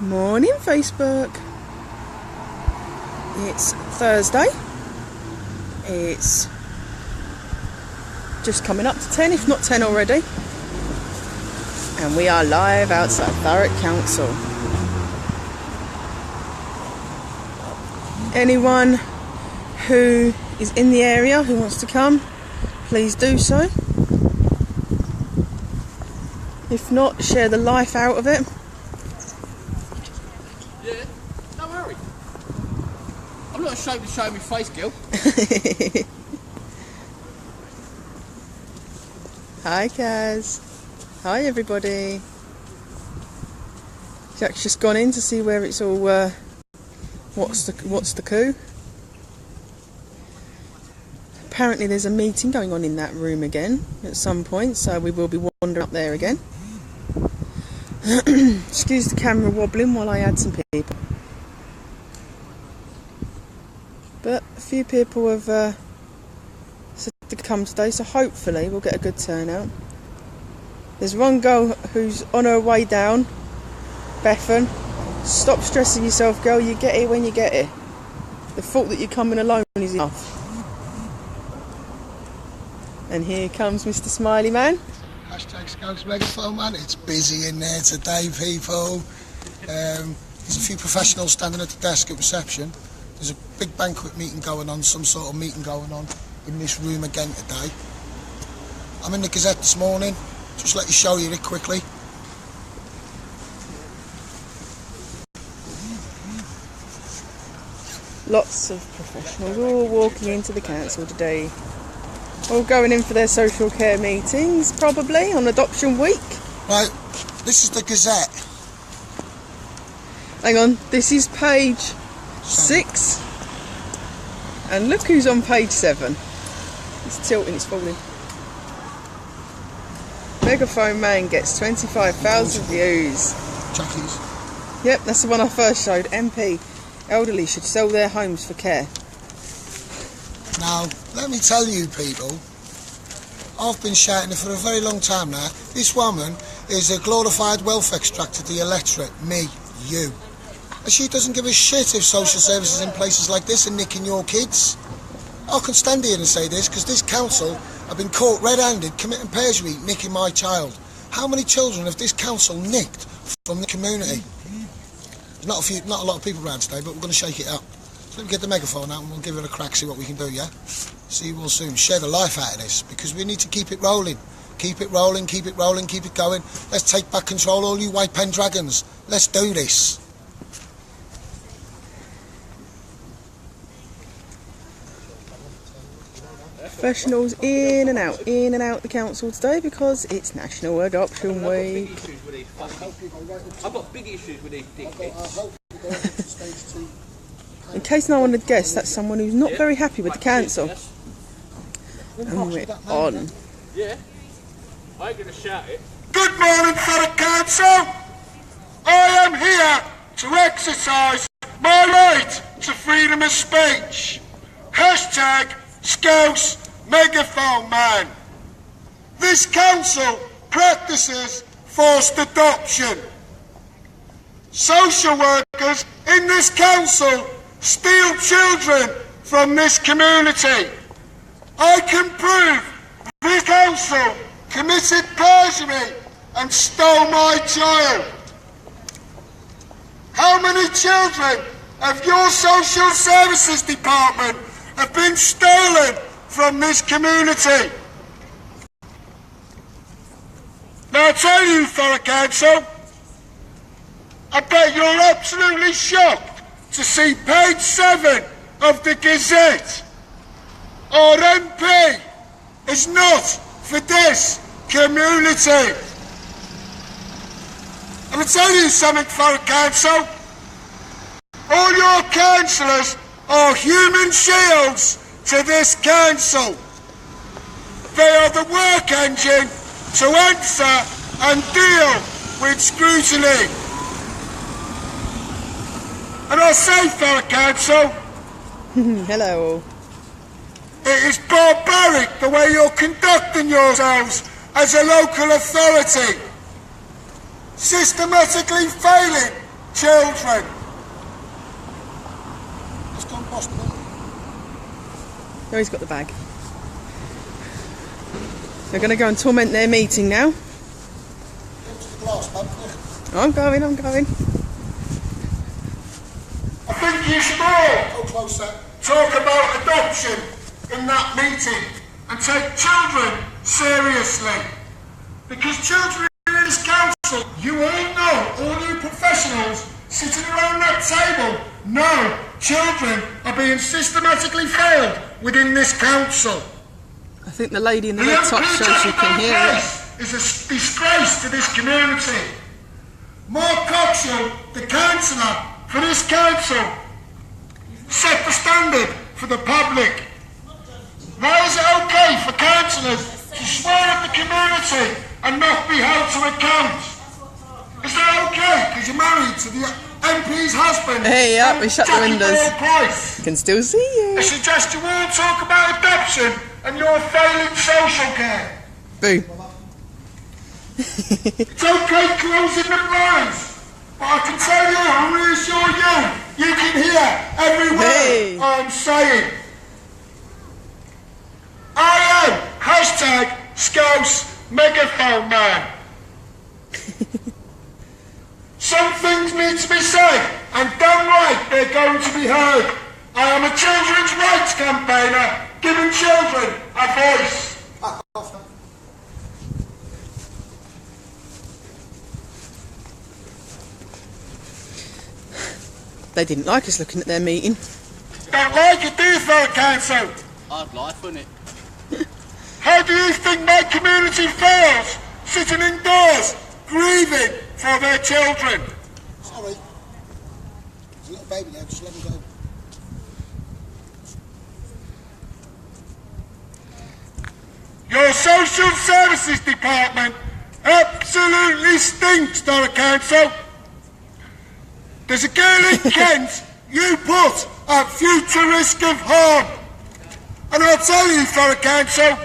Morning, Facebook. It's Thursday. It's just coming up to 10, if not 10 already. And we are live outside Thurrock Council. Anyone who is in the area who wants to come, please do so. If not, share the life out of it. Yeah, don't worry. I'm not ashamed to show my face, Gil. Hi, Kaz. Hi, everybody. Jack's just gone in to see where it's all. What's the coup? Apparently, there's a meeting going on in that room again at some point, so we will be wandering up there again. Excuse the camera wobbling while I add some people. But a few people have said to come today, so hopefully we'll get a good turnout. There's one girl who's on her way down. Bethan, stop stressing yourself, girl. You get here when you get here. The fault that you're coming alone is enough. And here comes Mr. Smiley Man. Hashtag Scouts Megaphone Man. It's busy in there today, people. There's a few professionals standing at the desk at reception. There's a big banquet meeting going on, some sort of meeting going on in this room again today. I'm in the Gazette this morning. Just let you show you it quickly. Lots of professionals all walking into the council today. All going in for their social care meetings, probably, on adoption week. Right, this is the Gazette. Hang on, this is page 6. And look who's on page 7. It's tilting, it's falling. Megaphone Man gets 25,000 views. Jackies. Yep, that's the one I first showed. MP. Elderly should sell their homes for care. Now, let me tell you people, I've been shouting it for a very long time now. This woman is a glorified wealth extractor to the electorate, me, you. And she doesn't give a shit if social services in places like this are nicking your kids. I can stand here and say this because this council have been caught red-handed committing perjury, nicking my child. How many children have this council nicked from the community? There's not a lot of people around today, but we're going to shake it up. So let me get the megaphone out and we'll give it a crack, see what we can do, yeah? See you all soon. Share the life out of this, because we need to keep it rolling. Keep it rolling, keep it rolling, keep it going. Let's take back control, all you white pen dragons. Let's do this. Professionals in and out the council today because it's National Adoption Week. I've got big issues with these dickheads. In case no one had guessed, that's someone who's not very happy with the council. And we're on. Yeah, I ain't going to shout it. Good morning, Thurrock Council. I am here to exercise my right to freedom of speech. Hashtag Scouts Megaphone Man. This council practices forced adoption. Social workers in this council steal children from this community. I can prove this council committed perjury and stole my child. How many children of your social services department have been stolen from this community? Now I tell you, Thurrock Council, I bet you're absolutely shocked to see page 7 of the Gazette. Our MP is not for this community. And I tell you something, Thurrock Council, all your councillors are human shields to this council. They are the work engine to answer and deal with scrutiny. And I say, Thurrock Council, Hello. it is barbaric the way you're conducting yourselves as a local authority, systematically failing children. Let's go and post them. Oh, he's got the bag. They're going to go and torment their meeting now. Go to the glass, bud. I'm going. I think you should all go closer. Talk about adoption in that meeting and take children seriously. Because children in this council, you all know, all you professionals sitting around that table know children are being systematically failed within this council. I think the lady in the red top shows you can hear it. Is a disgrace to this community. Mark Coxall, the councillor for this council, set the standard for the public. Why is it okay for councillors to swear at the community and not be held to account? Is that okay because you're married to the MP's husband? Hey, up, we shut the windows. Can still see you. I suggest you all talk about adoption and your failing social care. Boo. It's okay closing the blinds, but I can tell you and reassure you, you can hear every word I'm saying. I am #Scouse Megaphone Man. Some things need to be said, and damn right they're going to be heard. I am a children's rights campaigner, giving children a voice. They didn't like us looking at their meeting. Don't like it, do you, Thurrock Council? Hard life, isn't it? How do you think my community feels sitting indoors, grieving for their children? Sorry. There's a little baby there, just let me go. Your social services department absolutely stinks, Thurrock Council. There's a girl in Kent you put at future risk of harm. And I'll tell you, Thurrock Council,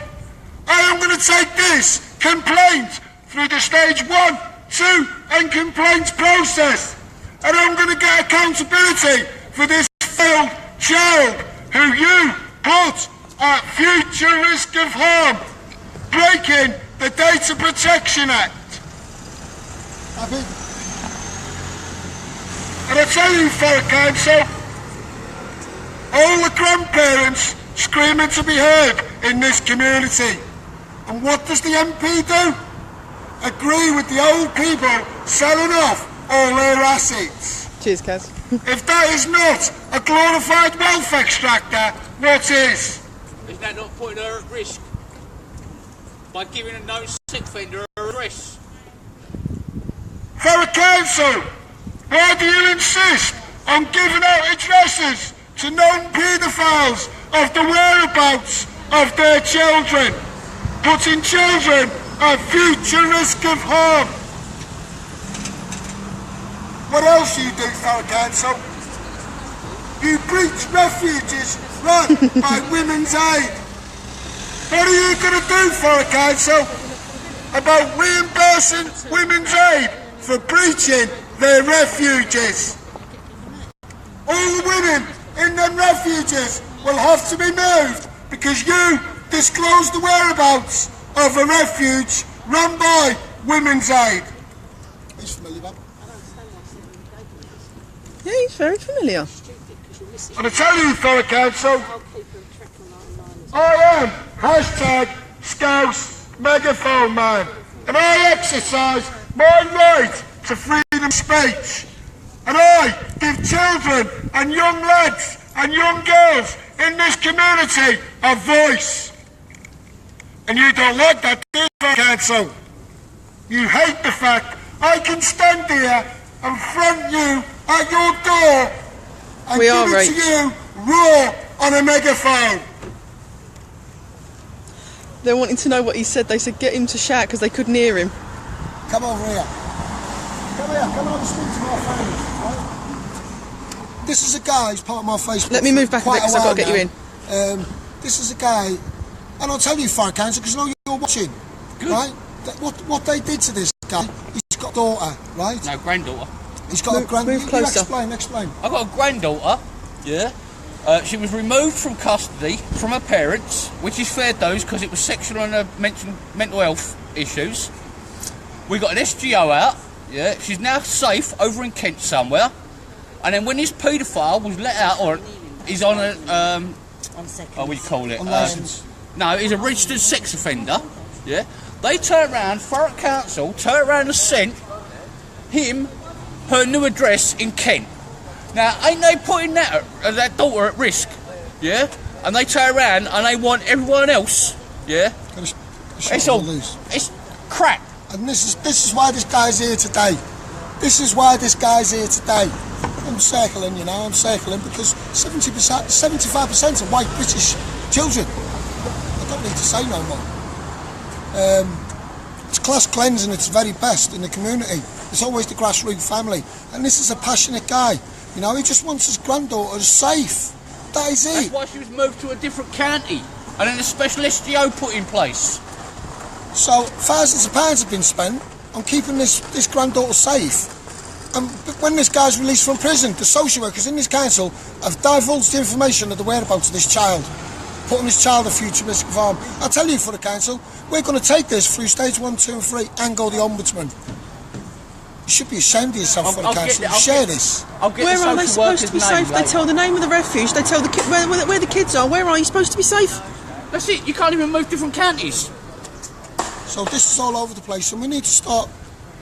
I am going to take this complaint through the stage 1, 2 and complaints process. And I'm going to get accountability for this failed child who you put at future risk of harm, breaking the Data Protection Act. And I tell you, Thurrock Council, all the grandparents screaming to be heard in this community. And what does the MP do? Agree with the old people selling off all their assets. Cheers, Kaz. If that is not a glorified wealth extractor, what is? Isn't that not putting her at risk? By giving a known sex offender a address? Thurrock Council, why do you insist on giving out addresses to known paedophiles of the whereabouts of their children, putting children at future risk of harm? What else do you do, Thurrock Council? You breach refuges run by Women's Aid. What are you going to do, Thurrock Council, about reimbursing Women's Aid for breaching their refuges? All the women in them refuges will have to be moved because you disclosed the whereabouts of a refuge run by Women's Aid. He's familiar, man. Yeah, he's very familiar. And I tell you, Thurrock Council, I am #Scouse Megaphone Man, and I exercise my right to freedom of speech. And I give children and young lads and young girls in this community a voice. And you don't like that, do you, Thurrock Council? You hate the fact I can stand here and front you at your door and give it to you raw on a megaphone. They're wanting to know what he said. They said get him to shout because they couldn't hear him. Come over here. Come over and speak to my family. Right? This is a guy who's part of my Facebook. Let me move back a bit because I've got to get you in. This is a guy, and I'll tell you, Thurrock Council, because I know you're watching. Good. Right? What they did to this guy, he's got a daughter, right? No, granddaughter. He's got a move closer. Explain. I've got a granddaughter, yeah. She was removed from custody from her parents, which is fair dues because it was sexual and mental health issues. We got an SGO out, yeah. She's now safe over in Kent somewhere. And then when this paedophile was let out, or he's on a, what do you call it? On licence. No, he's a registered sex offender, yeah. They turn around, Thurrock Council, turn around and sent him her new address in Kent. Now, ain't they putting that daughter at risk, yeah? And they turn around and they want everyone else, yeah? It's crap. And this is why this guy's here today. This is why this guy's here today. I'm circling because 75% of white British children. I don't need to say no more. It's class cleansing, it's very best in the community. It's always the grassroots family. And this is a passionate guy. You know, he just wants his granddaughter safe. That is it. That's why she was moved to a different county. And then a special SGO put in place. So, thousands of pounds have been spent on keeping this granddaughter safe. And when this guy's released from prison, the social workers in this council have divulged the information of the whereabouts of this child, putting this child at future risk of harm. I tell you, for the council, we're going to take this through stage 1, 2 and 3 and go the ombudsman. You should be ashamed of yourself for the council. Share this. Where are they supposed to be safe? They tell the name of the refuge. They tell the where the kids are. Where are you supposed to be safe? That's it. You can't even move different counties. So this is all over the place, and we need to start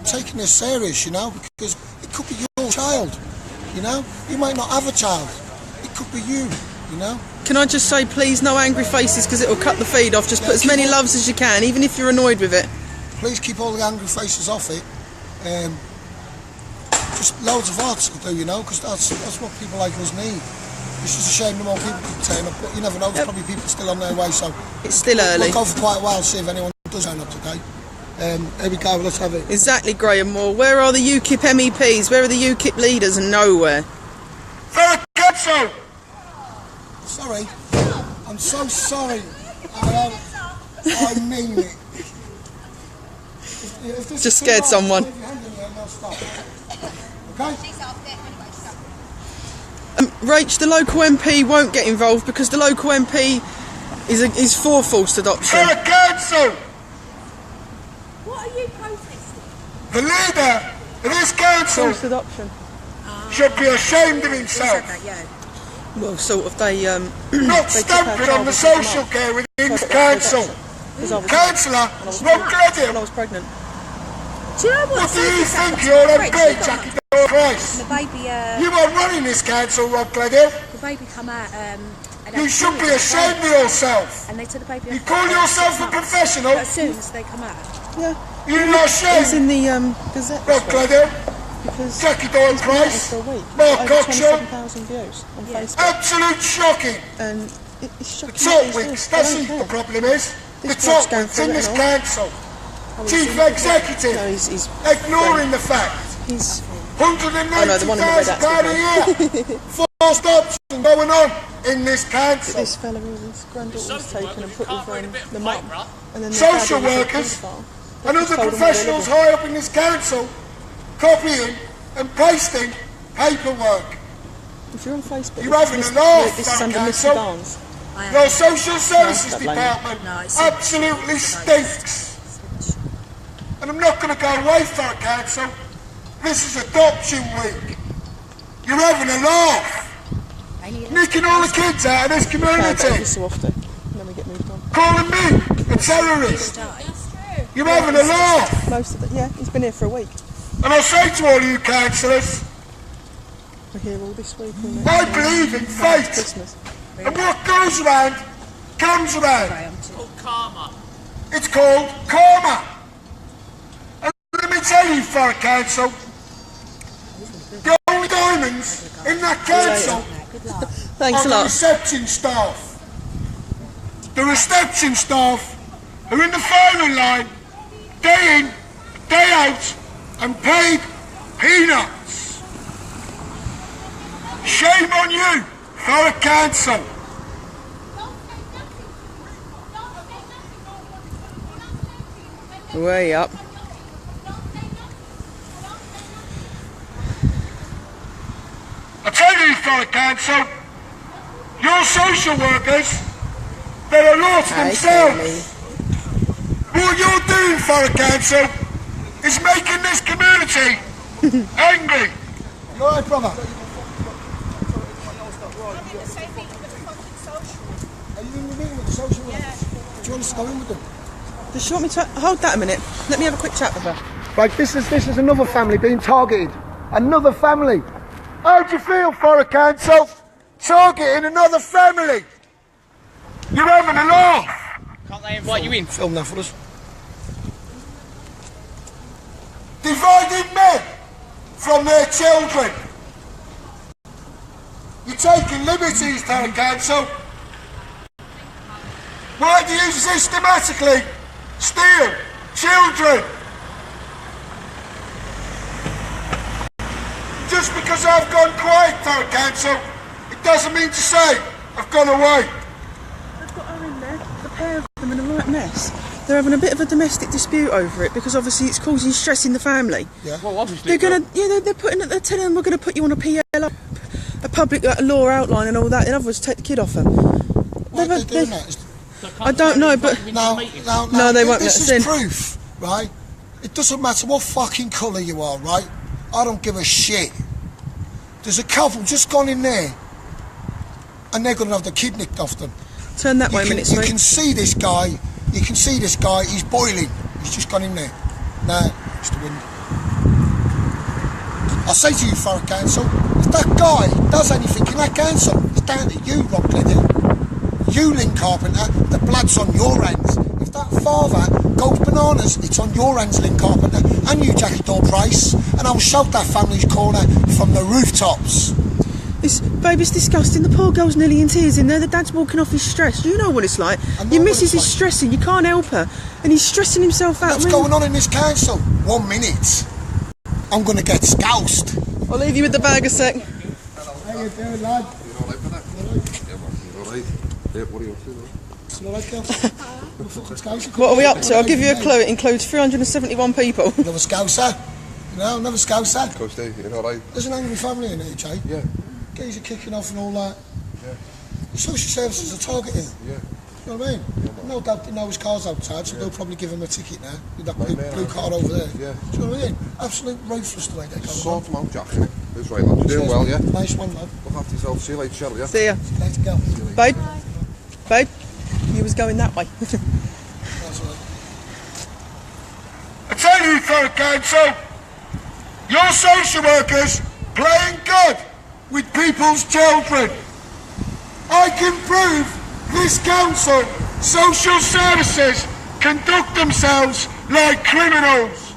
taking this serious, you know, because it could be your child. You know, you might not have a child. It could be you. You know. Can I just say, please, no angry faces, because it will cut the feed off. Just put as many loves as you can, even if you're annoyed with it. Please keep all the angry faces off it. Just loads of arts will do, you know, because that's what people like us need. It's just a shame no more people can turn up, but you never know, there's probably people still on their way, so... It's still early. We'll go for quite a while, see if anyone does turn up today. Here we go, let's have it. Exactly, Graham Moore. Where are the UKIP MEPs? Where are the UKIP leaders? And nowhere. Thurrock Council! Sorry. I'm so sorry. I mean it. Just scared someone. Okay? Rach, the local MP won't get involved because the local MP is for forced adoption. Thurrock Council! What are you protesting? The leader of this council Forced adoption. should be ashamed of Who said himself. that, yeah? Well, sort of. They Not they took our stamping child on the and took them social up. care within Forced the council. because I was Councillor when I was Rob when I Gledhill, was pregnant. Do you know what? what do you Sophie think said? you're Rich, MP, you got Jackie Dore Price? The baby, You are running this council, Rob Gledhill. the baby come out. And You should be ashamed of yourself. And they took the baby. You off call for yourself a 6 months. professional? But as soon as they come out, Yeah, You're not it's ashamed, in the Gazette Rob this week Gledhill. because Jackie Dore it's been out Price. for a week. Mark Over Coxon. 27,000 views on Yeah. Facebook, Absolute shocking. and it's shocking. The top wigs, that's the problem is. The This top bloke's going wigs through in it this and all. council, Oh, chief No, executive, he's ignoring the fact he's Oh, no, the one in the red £190,000 a year forced option going on in this council. this fella his granddaughter was taken and put Can't with read a bit of the mum, paper. and then the Social dad was a workers paedophile. and They just other told them where they professionals live. high up in this council copying and pasting paperwork. If you're on Facebook, You're having a laugh, this is under Thurrock Mr. Council. Barnes. I am. Your social services don't blame you. department No, it's- absolutely stinks. And I'm not going to go away for a council. This is adoption week. You're having a laugh. I need Nicking all the kids out of this Okay, but every community. so often, and then we get moved on. Calling me a terrorist. You're having a laugh. Most of it, yeah, he's been here for a week. And I say to all of you councillors, We're here all this week. all I next believe in week. fate. Christmas. And what goes round, comes round. It's called karma. It's called karma. And let me tell you, Thurrock Council, the only diamonds in that council Thanks are a the lot. reception staff. The reception staff are in the firing line, day in, day out, and paid peanuts. Shame on you, Thurrock Council. Way up. Thurrock Council, your social workers, they're a law to themselves. What you're doing, Thurrock Council, is making this community angry. You alright, brother? Are you in the meeting with the social workers? Yeah. Do you want us to go in with them? Does she want me to hold that a minute? Let me have a quick chat with her. Right, this is another family being targeted. Another family. How do you feel, Thurrock Council? Targeting another family. You're having a laugh. Can't they invite you in? Film that for us. Dividing men from their children. You're taking liberties, Thurrock Council. Why do you systematically steal children? Just because I've gone quiet, Thurrock Council, it doesn't mean to say I've gone away. They've got her in there, the pair of them in a right mess. They're having a bit of a domestic dispute over it because obviously it's causing stress in the family. Yeah. Well, obviously. They're telling them we're going to put you on a PLO, a public law outline and all that. In other words, take the kid off her. Why are they doing that? I don't know, but No, they won't this let is us in. proof, right? It doesn't matter what fucking colour you are, right? I don't give a shit. There's a couple just gone in there and they're going to have the kid nicked off them. Turn that way a minute, You sweet. can see this guy, he's boiling. He's just gone in there. Now, it's the wind. I'll say to you, Thurrock Council, if that guy does anything in that council, it's down to you, Rob Glidden. You, Lynn Carpenter, the blood's on your hands. If that father goes bananas, it's on your hands, Lynn Carpenter, and you, Jackie Dore Price, and I'll shout that family's corner from the rooftops. Baby's disgusting. The poor girl's nearly in tears in there. The dad's walking off his stress. You know what it's like. Your missus is stressing. You can't help her. And he's stressing himself out. What's going on in this council? 1 minute. I'm going to get scoused. I'll leave you with the bag a sec. How you doing, lad? What are we up to? I'll give you a clue. It includes 371 people. Another scouser. Another scouser. Of course, Dave, you're alright. There's an angry family in here, Jay. Yeah. Gays are kicking off and all that. Yeah. Social services are targeting. Yeah. You know what I mean? No doubt they know his car's outside, so they'll probably give him a ticket now. With that blue car over there. Yeah. Do you know what I mean? Absolute ruthless the way they go. Sort them out, Jack. That's right, lad. You're doing well, yeah? Nice one, lad. Look after yourself. See you later, Cheryl, yeah? See ya. Let's go. Babe? Babe? You was going that way. That's right. I tell you, Thurrock Council, your social workers playing God with people's children. I can prove this council social services conduct themselves like criminals.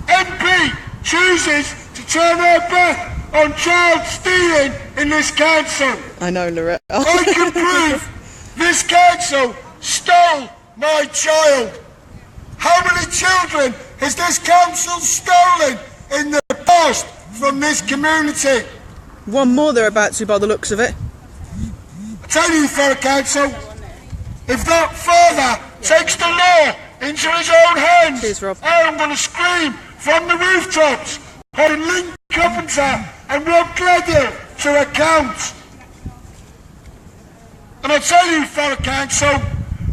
MP chooses to turn her back on child stealing in this council. I know, Loretta. I can prove this council stole my child. How many children has this council stolen in the past from this community? One more they're about to by the looks of it. I tell you, Thurrock Council, if that father takes the law into his own hands, Cheers, Rob. I'm going to scream from the rooftops, holding Lynn Carpenter and Rob Glidden to account. And I tell you, Thurrock Council,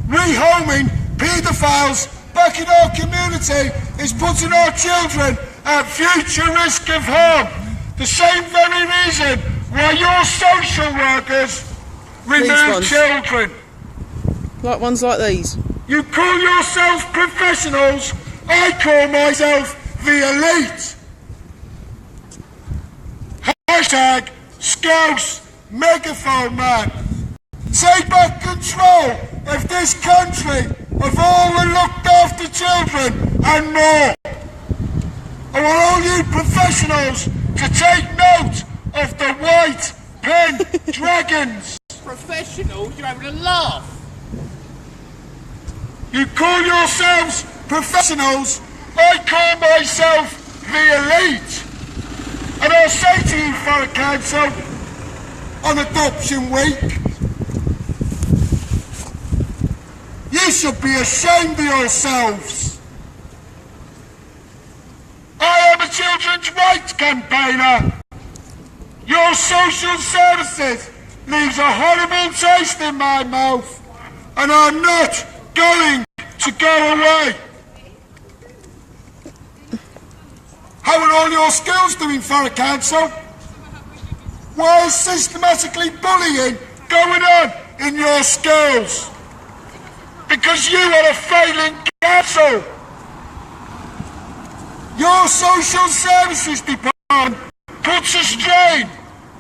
rehoming paedophiles back in our community is putting our children at future risk of harm. The same very reason why your social workers remove children. Like ones like these. You call yourselves professionals, I call myself the elite. Hashtag Scouse Megaphone Man. Take back control of this country, of all the looked after children and more. I want all you professionals to take note of the white pen dragons. Professionals, you're having a laugh. You call yourselves professionals, I call myself the elite. And I'll say to you, Thurrock Council, on Adoption Week, you should be ashamed of yourselves. I am a children's rights campaigner. Your social services leaves a horrible taste in my mouth, and I'm not going to go away. How are all your skills doing, Thurrock Council? Why is systematically bullying going on in your schools? Because you are a failing council. Your social services department puts a strain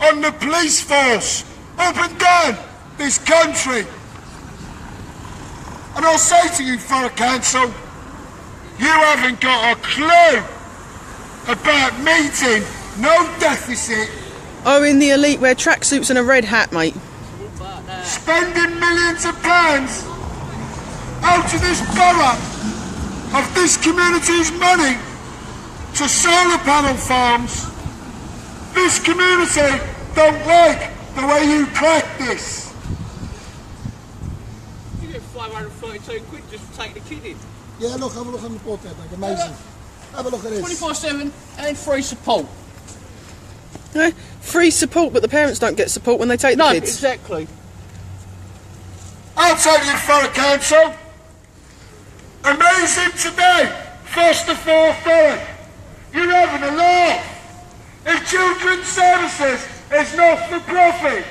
on the police force up and down this country. And I'll say to you, Thurrock Council, you haven't got a clue about meeting no deficit. Oh, in the elite wear tracksuits and a red hat, mate. Spending millions of pounds out of this borough, of this community's money, to solar panel farms. This community don't like the way you practice. You get 532 quid just to take the kid in. Yeah, look, have a look on the board there, mate. Amazing. Have a look at this. 24/7 and free support. No, free support, but the parents don't get support when they take the No, kids. exactly. I'll tell you, Thurrock Council. Amazing today, Foster for Thurrock. You're having a laugh. If Children's Services is not for profit,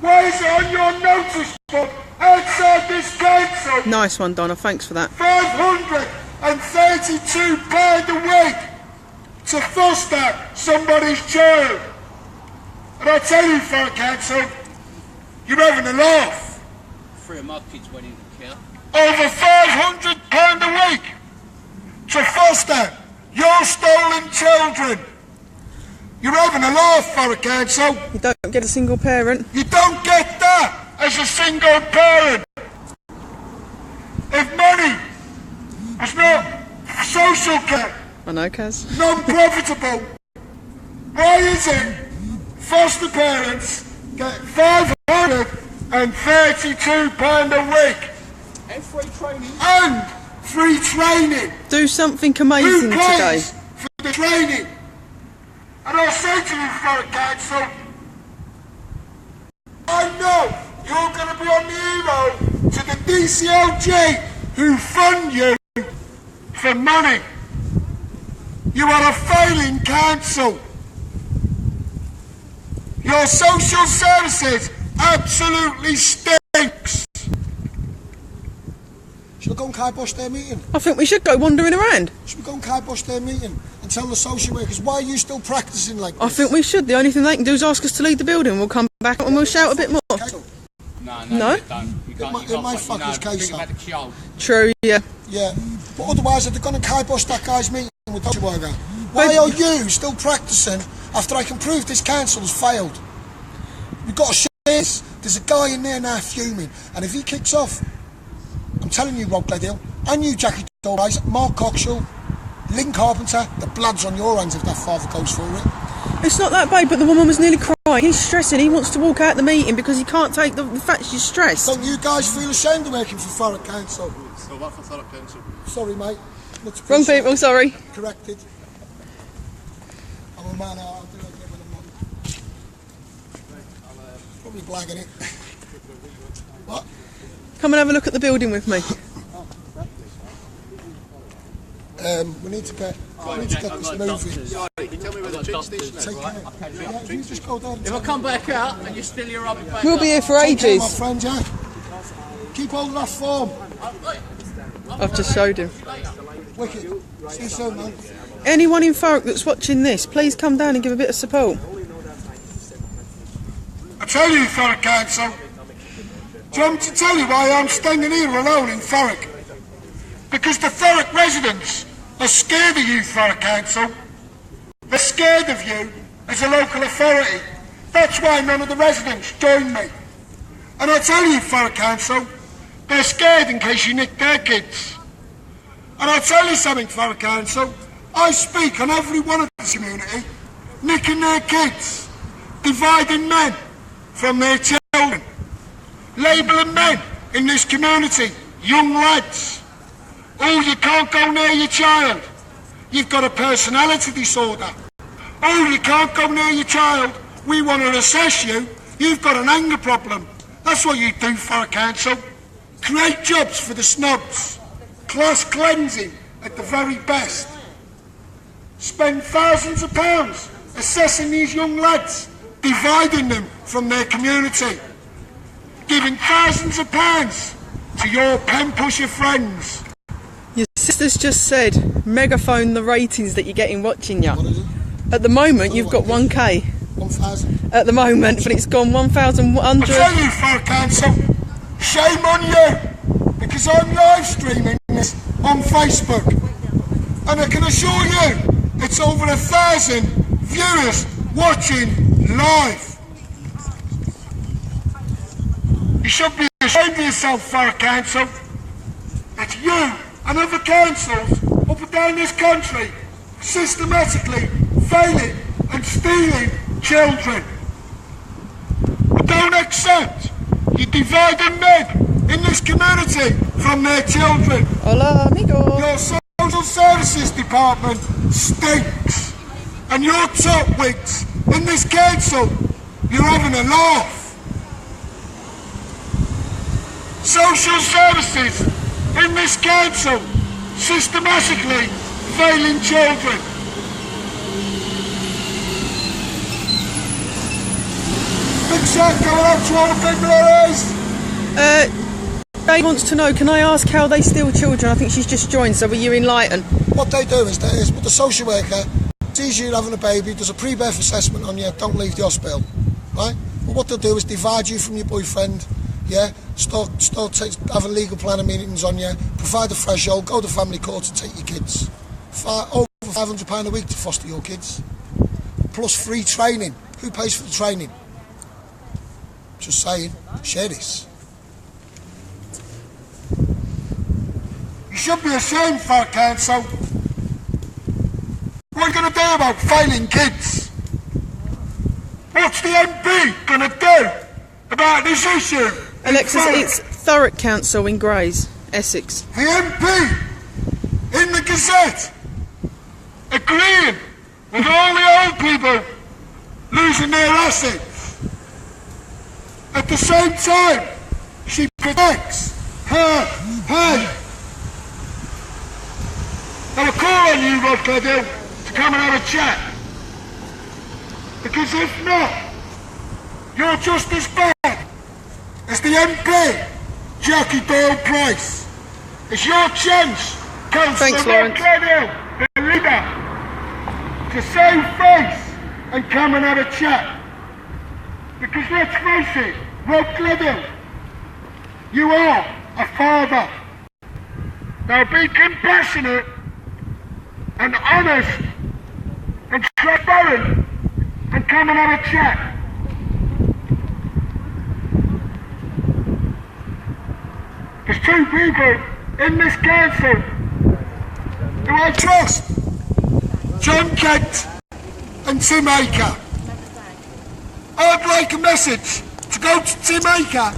why is it on your notice board outside this council? Nice one, Donna. Thanks for that. £532 a week to foster somebody's child. And I tell you, Thurrock Council, you're having a laugh. 3 of my kids went into care. Over £500 a week to foster your stolen children. You're having a laugh, Thurrock Council. You don't get a single parent. You don't get that as a single parent. If money is not social care, I know, Kaz. non-profitable, why is it foster parents get £532 a week And free training. and free training? Do something Who amazing today. pays for the training? And I'll say to you, Thurrock Council, I know you're going to be on the email to the DCLG who fund you for money. You are a failing council. Your social services absolutely stinks. Should we go and kibosh their meeting? I think we should go wandering around. Should we go and kibosh their meeting and tell the social workers, why are you still practising like this? I think we should. The only thing they can do is ask us to leave the building. We'll come back and we'll shout a bit more. No? No? You don't. You can't. It might fuck his case think up. about the child. True, yeah. Yeah, but otherwise they're going to kibosh that guy's meeting with the social worker. Why are you still practising after I can prove this council has failed? You've got to share this. There's a guy in there now fuming, and if he kicks off, I'm telling you, Rob Gledhill, and you, Jackie Dolrice, Mark Coxall, Lynn Carpenter, the blood's on your hands if that father goes for it. It's not that bad, but the woman was nearly crying. He's stressing. He wants to walk out the meeting because he can't take the fact she's stressed. Don't you guys feel ashamed of working for Thurrock Council? So what for Thurrock Council? Sorry, mate. Much Wrong appreciated. people, sorry. Corrected. I'm a man, I'll do it again when I'm not. Probably blagging it. What? Come and have a look at the building with me. We need to get this moving. Can you tell me where the train station is? Take care. Yeah, you just go down and If I come back out and you're still here, I'll be back. We'll be here for Take care, my ages. friend, yeah. Keep holding that form. I've just showed him. Wicked. See you soon, man. Anyone in Thurrock that's watching this, please come down and give a bit of support. I tell you, Thurrock Council, do you want me to tell you why I'm standing here alone in Thurrock? Because the Thurrock residents are scared of you, Thurrock Council. They're scared of you as a local authority. That's why none of the residents join me. And I tell you, Thurrock Council, they're scared in case you nick their kids. And I tell you something, Thurrock Council, I speak on every one of this community, nicking their kids, dividing men from their children, labelling men in this community young lads. Oh, you can't go near your child. You've got a personality disorder. Oh, you can't go near your child. we want to assess you, you've got an anger problem. That's what you do for a council. Create jobs for the snobs. Class cleansing at the very best. Spend thousands of pounds assessing these young lads, dividing them from their community. Giving thousands of pounds to your pen pusher friends. Your sister's just said, megaphone the ratings that you're getting watching you. What is it? At the moment, you've got 1k. 1,000. At the moment, but it's gone I 1,100. tell you, for a council, shame on you, because I'm live streaming this on Facebook, and I can assure you, it's over 1,000 viewers watching live. You should be ashamed of yourself, for a council. It's you and other councils up and down this country systematically failing and stealing children. I don't accept you dividing men in this community from their children. Hola, amigo. Your social services department stinks, and your top wigs in this council, you're having a laugh. Social services in this council systematically failing children. Big shout going out to all the people that is. Dave wants to know, can I ask how they steal children? I think she's just joined, so will you enlighten? What they do is with the social worker sees you having a baby, does a pre-birth assessment on you, don't leave the hospital, right? But what they'll do is divide you from your boyfriend, yeah, start having legal planning meetings on you, provide a threshold, go to family court and take your kids. Over £500 a week to foster your kids, plus free training. Who pays for the training? Just saying, share this. You should be ashamed, for a council. What are you going to do about failing kids? What's the MP going to do about this issue? Alexis, it's Thurrock Council in Grays, Essex. The MP in the Gazette agreeing with all the old people losing their assets. At the same time, she protects her head. I'll call on you, Rod Cledhill, to come and have a chat. Because if not, you're just as bad as the MP, Jackie Doyle Price. It's your chance, Councillor Rod Cledhill, the leader, to save face and come and have a chat. Because let's face it, Rod Cledhill, you are a father. Now be compassionate and honest and transparent and come and have a chat. There's two people in this council who I trust, John Kent and Tim Aker. I'd like a message to go to Tim Aker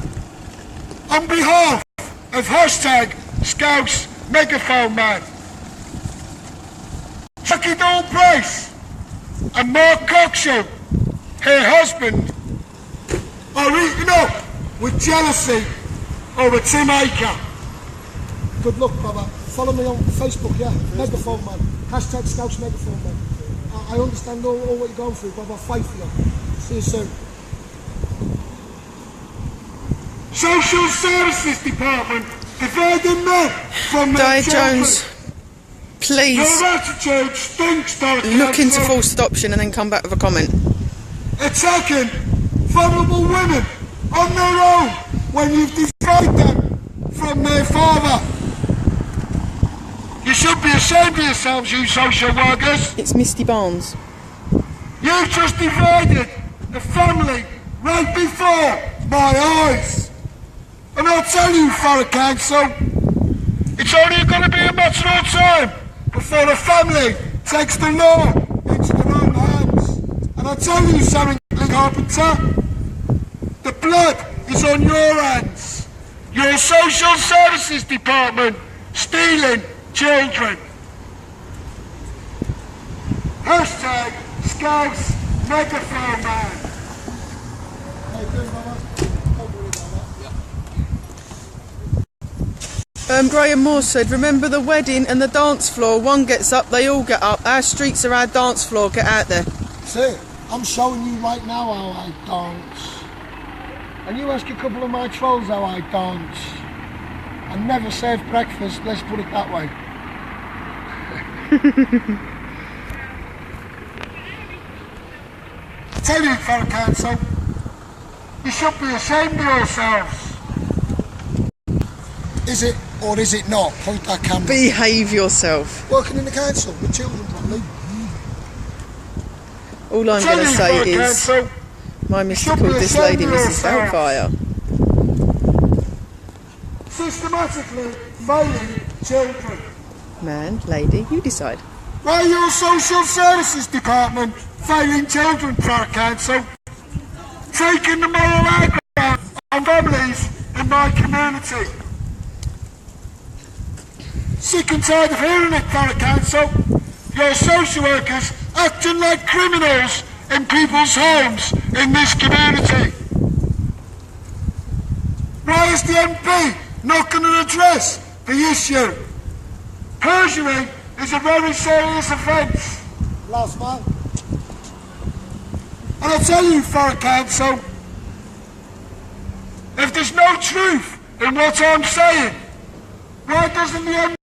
on behalf of hashtag Scouse Megaphone Man. Jackie Doyle Price and Mark Coxall, her husband, are eaten up with jealousy over Tim Aker. Good luck, brother. Follow me on Facebook, yeah? Megaphone Man. Hashtag Scouse Megaphone Man. I understand all what you're going through, brother. Fight for you. See you soon. Social Services Department dividing men from their children. Jones, please Your attitude stinks, Dorothy. look into full stop option and then come back with a comment. Attacking vulnerable women on their own when you've divided them from their father. You should be ashamed of yourselves, you social workers. It's Misty Barnes. You just divided the family right before my eyes. And I'll tell you, Thurrock Council, it's only going to be a matter of time before the family takes the law into their own hands. And I'll tell you something, Carpenter, the blood is on your hands. Your Social Services Department stealing children. Hashtag Scouts Megaphone Man. Graham Moore said, remember the wedding and the dance floor, one gets up, they all get up, our streets are our dance floor, get out there. See, I'm showing you right now how I dance. And you ask a couple of my trolls how I dance. I never serve breakfast, let's put it that way. I tell you, Thurrock Council, you should be ashamed of yourselves. Is it or is it not? Point that camera. Behave yourself. Working in the council with children, probably. All I'm going to say is, my mister called this lady Mrs. Doubtfire. Systematically failing children. Man, lady, you decide. Why your social services department failing children, Thurrock Council? Taking the moral high ground on families in my community. Sick and tired of hearing it, Thurrock Council. Your social workers acting like criminals in people's homes in this community. Why is the MP not going to address the issue? Perjury is a very serious offence. Last man. And I tell you, Thurrock Council, if there's no truth in what I'm saying, why doesn't the MP,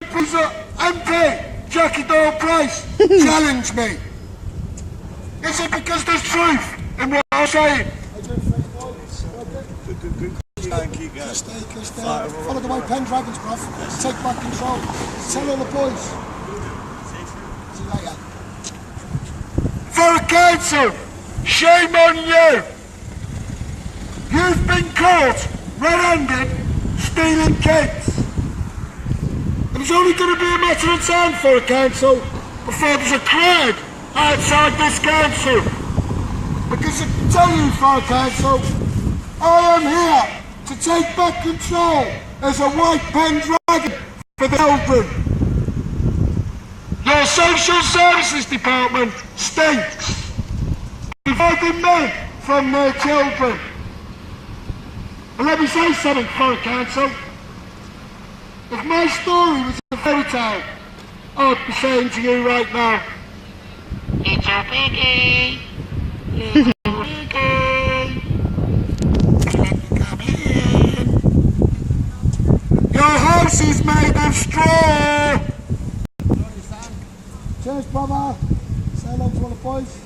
Jackie Doyle-Price, challenge me? Is it because there's truth in what I'm saying? Follow the way Pendragon's, bruv. Take back control. Tell all the boys. See you later. Thurrock Council, shame on you. You've been caught red-handed stealing cakes. And it's only going to be a matter of time, Thurrock Council, before there's a crowd outside this council. Because I can tell you, Thurrock Council, I am here to take back control as a white Pendragon for the children. Your social services department stinks, dividing men from their children. And let me say something, Thurrock Council. If my story was a fairy tale, I'd be saying to you right now, it's a biggie, it's a biggie, let me come in. Your house is made of straw. Cheers, brother. Say hello to all the boys.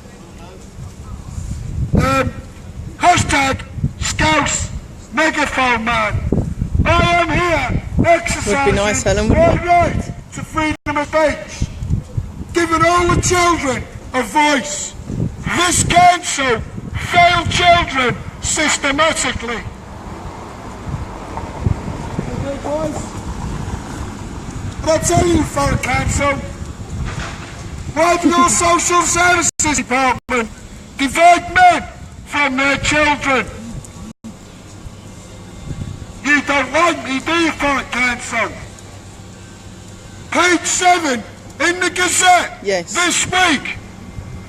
Hashtag Scouse Megaphone Man. I am here exercising Would be nice, Helen, my wouldn't it? right to freedom of speech, giving all the children a voice. This council failed children systematically. Okay, boys? But I tell you, Thurrock Council, why do your social services department divide men from their children? You don't like me, do you, Thurrock Council? Page 7 in the Gazette this week.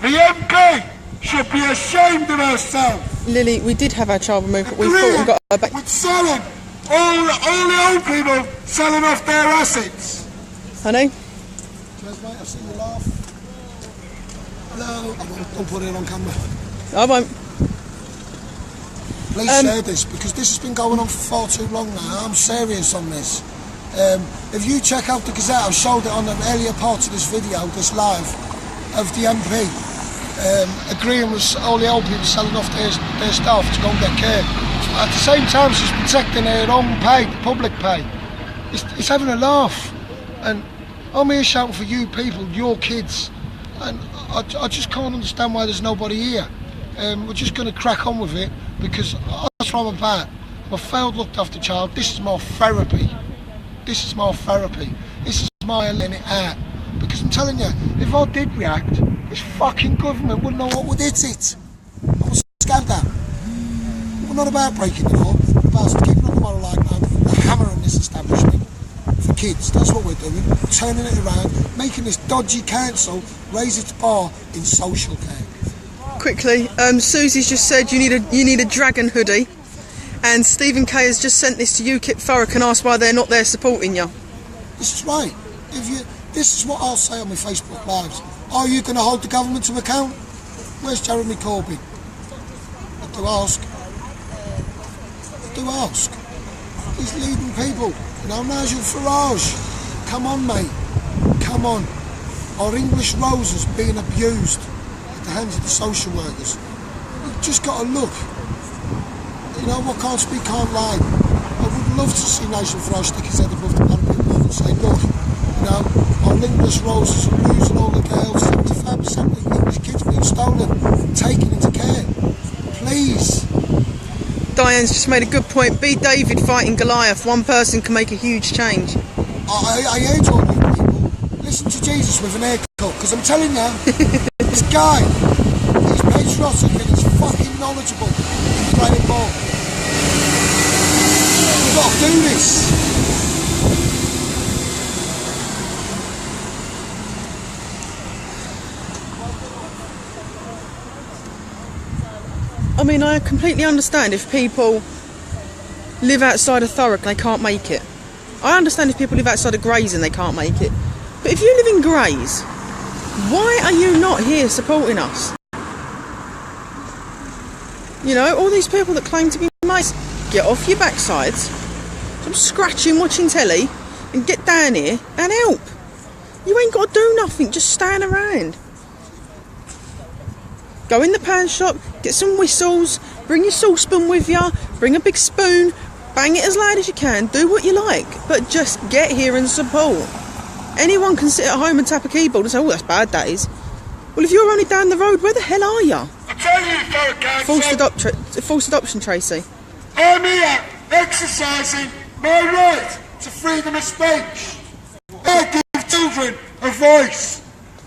The MP should be ashamed of herself. Lily, we did have our child removed, but we thought we got her back. With selling, all the old people selling off their assets. Honey? Cheers, mate, I've seen you laugh. Hello. Don't put it on camera. I won't. Please share this, because this has been going on for far too long now. I'm serious on this. If you check out the Gazette, I've showed it on an earlier part of this video, this live, of the MP agreeing with all the old people selling off their stuff to go and get care. At the same time, she's protecting her own pay, the public pay. It's having a laugh. And I'm here shouting for you people, your kids. And I just can't understand why there's nobody here. We're just going to crack on with it, because that's what I'm about. I'm a failed looked after child. This is my therapy. This is my therapy. This is my letting it out. Because I'm telling you, if I did react, this fucking government wouldn't know what would hit it. I was scared that. We're not about breaking the law. We're about keeping up the moral high ground, the hammer on this establishment. For kids, that's what we're doing. Turning it around, making this dodgy council raise its bar in social care. quickly. Susie's just said you need a dragon hoodie, and Stephen K has just sent this to UKIP Thurrock and asked why they're not there supporting you. This is right. This is what I'll say on my Facebook Lives. Are you going to hold the government to account? Where's Jeremy Corbyn? I do ask. He's leading people. You know, Nigel Farage. Come on, mate. Come on. Our English roses being abused at the hands of the social workers. We've just got to look. You know, what can't speak can't lie. I would love to see Nigel Farage stick his head above the parapet and say, look, you know, our English roses are losing all the girls. 75% of the English kids being stolen, taken into care. Please. Diane's just made a good point. Be David fighting Goliath. One person can make a huge change. I hate all you people. Listen to Jesus with an haircut, because I'm telling you, this guy, he's patriotic and he's fucking knowledgeable. He's playing ball. We've got to do this. I mean, I completely understand if people live outside of Thurrock and they can't make it. I understand if people live outside of Grays and they can't make it. But if you live in Grays, why are you not here supporting us? You know, all these people that claim to be mates, get off your backsides, stop scratching, watching telly, and get down here and help. You ain't got to do nothing, just stand around. Go in the pan shop, get some whistles, bring your saucepan with you, bring a big spoon, bang it as loud as you can, do what you like, but just get here and support. Anyone can sit at home and tap a keyboard and say, oh, that's bad, that is. Well, if you're only down the road, where the hell are you? I tell you, Thurrock Council, False adoption, Tracy. I'm here exercising my right to freedom of speech. I give children a voice.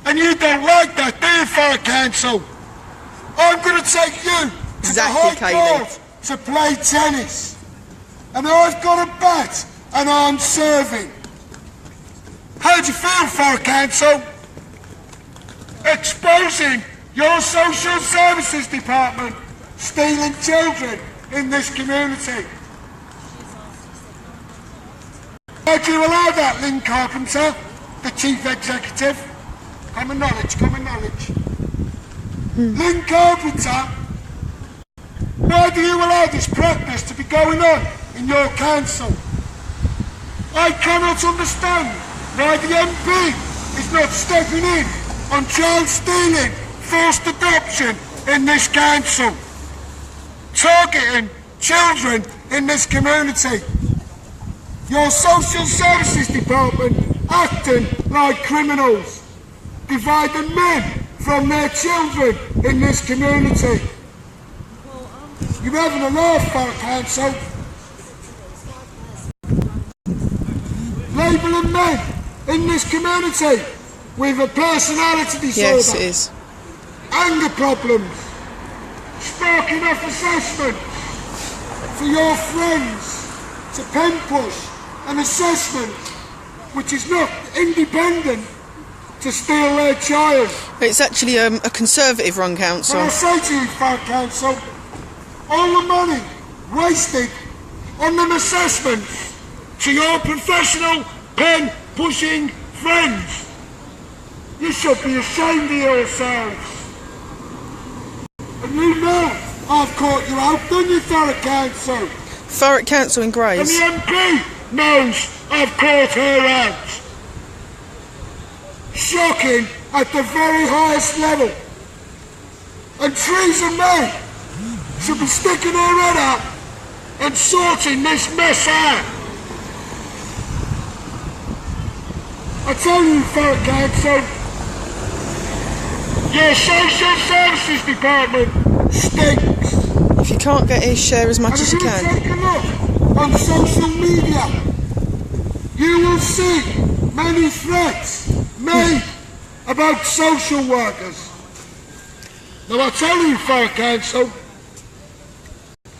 And you don't like that, do you, Thurrock Council? I'm going to take you to the High Court to play tennis. And I've got a bat and I'm serving. How do you feel, Thurrock Council? Exposing your social services department stealing children in this community. How do you allow that, Lynn Carpenter, the chief executive? Common knowledge. Lynn Carpenter, why do you allow this practice to be going on in your council? I cannot understand why the MP is not stepping in on child stealing, forced adoption in this council, targeting children in this community. Your social services department acting like criminals, dividing men from their children in this community. You're having a laugh, Thurrock Council. Labelling men in this community with a personality disorder. Yes, it is. Anger problems. Sparking off assessment for your friends to pen push an assessment which is not independent to steal their child. It's actually a Conservative run council. And I say to you, Thurrock Council, all the money wasted on them assessments to your professional pen pushing friends. You should be ashamed of yourselves. And you know I've caught you out, don't you, Thurrock Council? Thurrock Council in Grays. And the MP knows I've caught her out. Shocking at the very highest level. And treason men should be sticking their head up and sorting this mess out. I tell you, Thurrock Council, your social services department stinks. If you can't get here, share as much as you And if can. you take a look on social media, you will see many threats made about social workers. Now I tell you, Thurrock Council,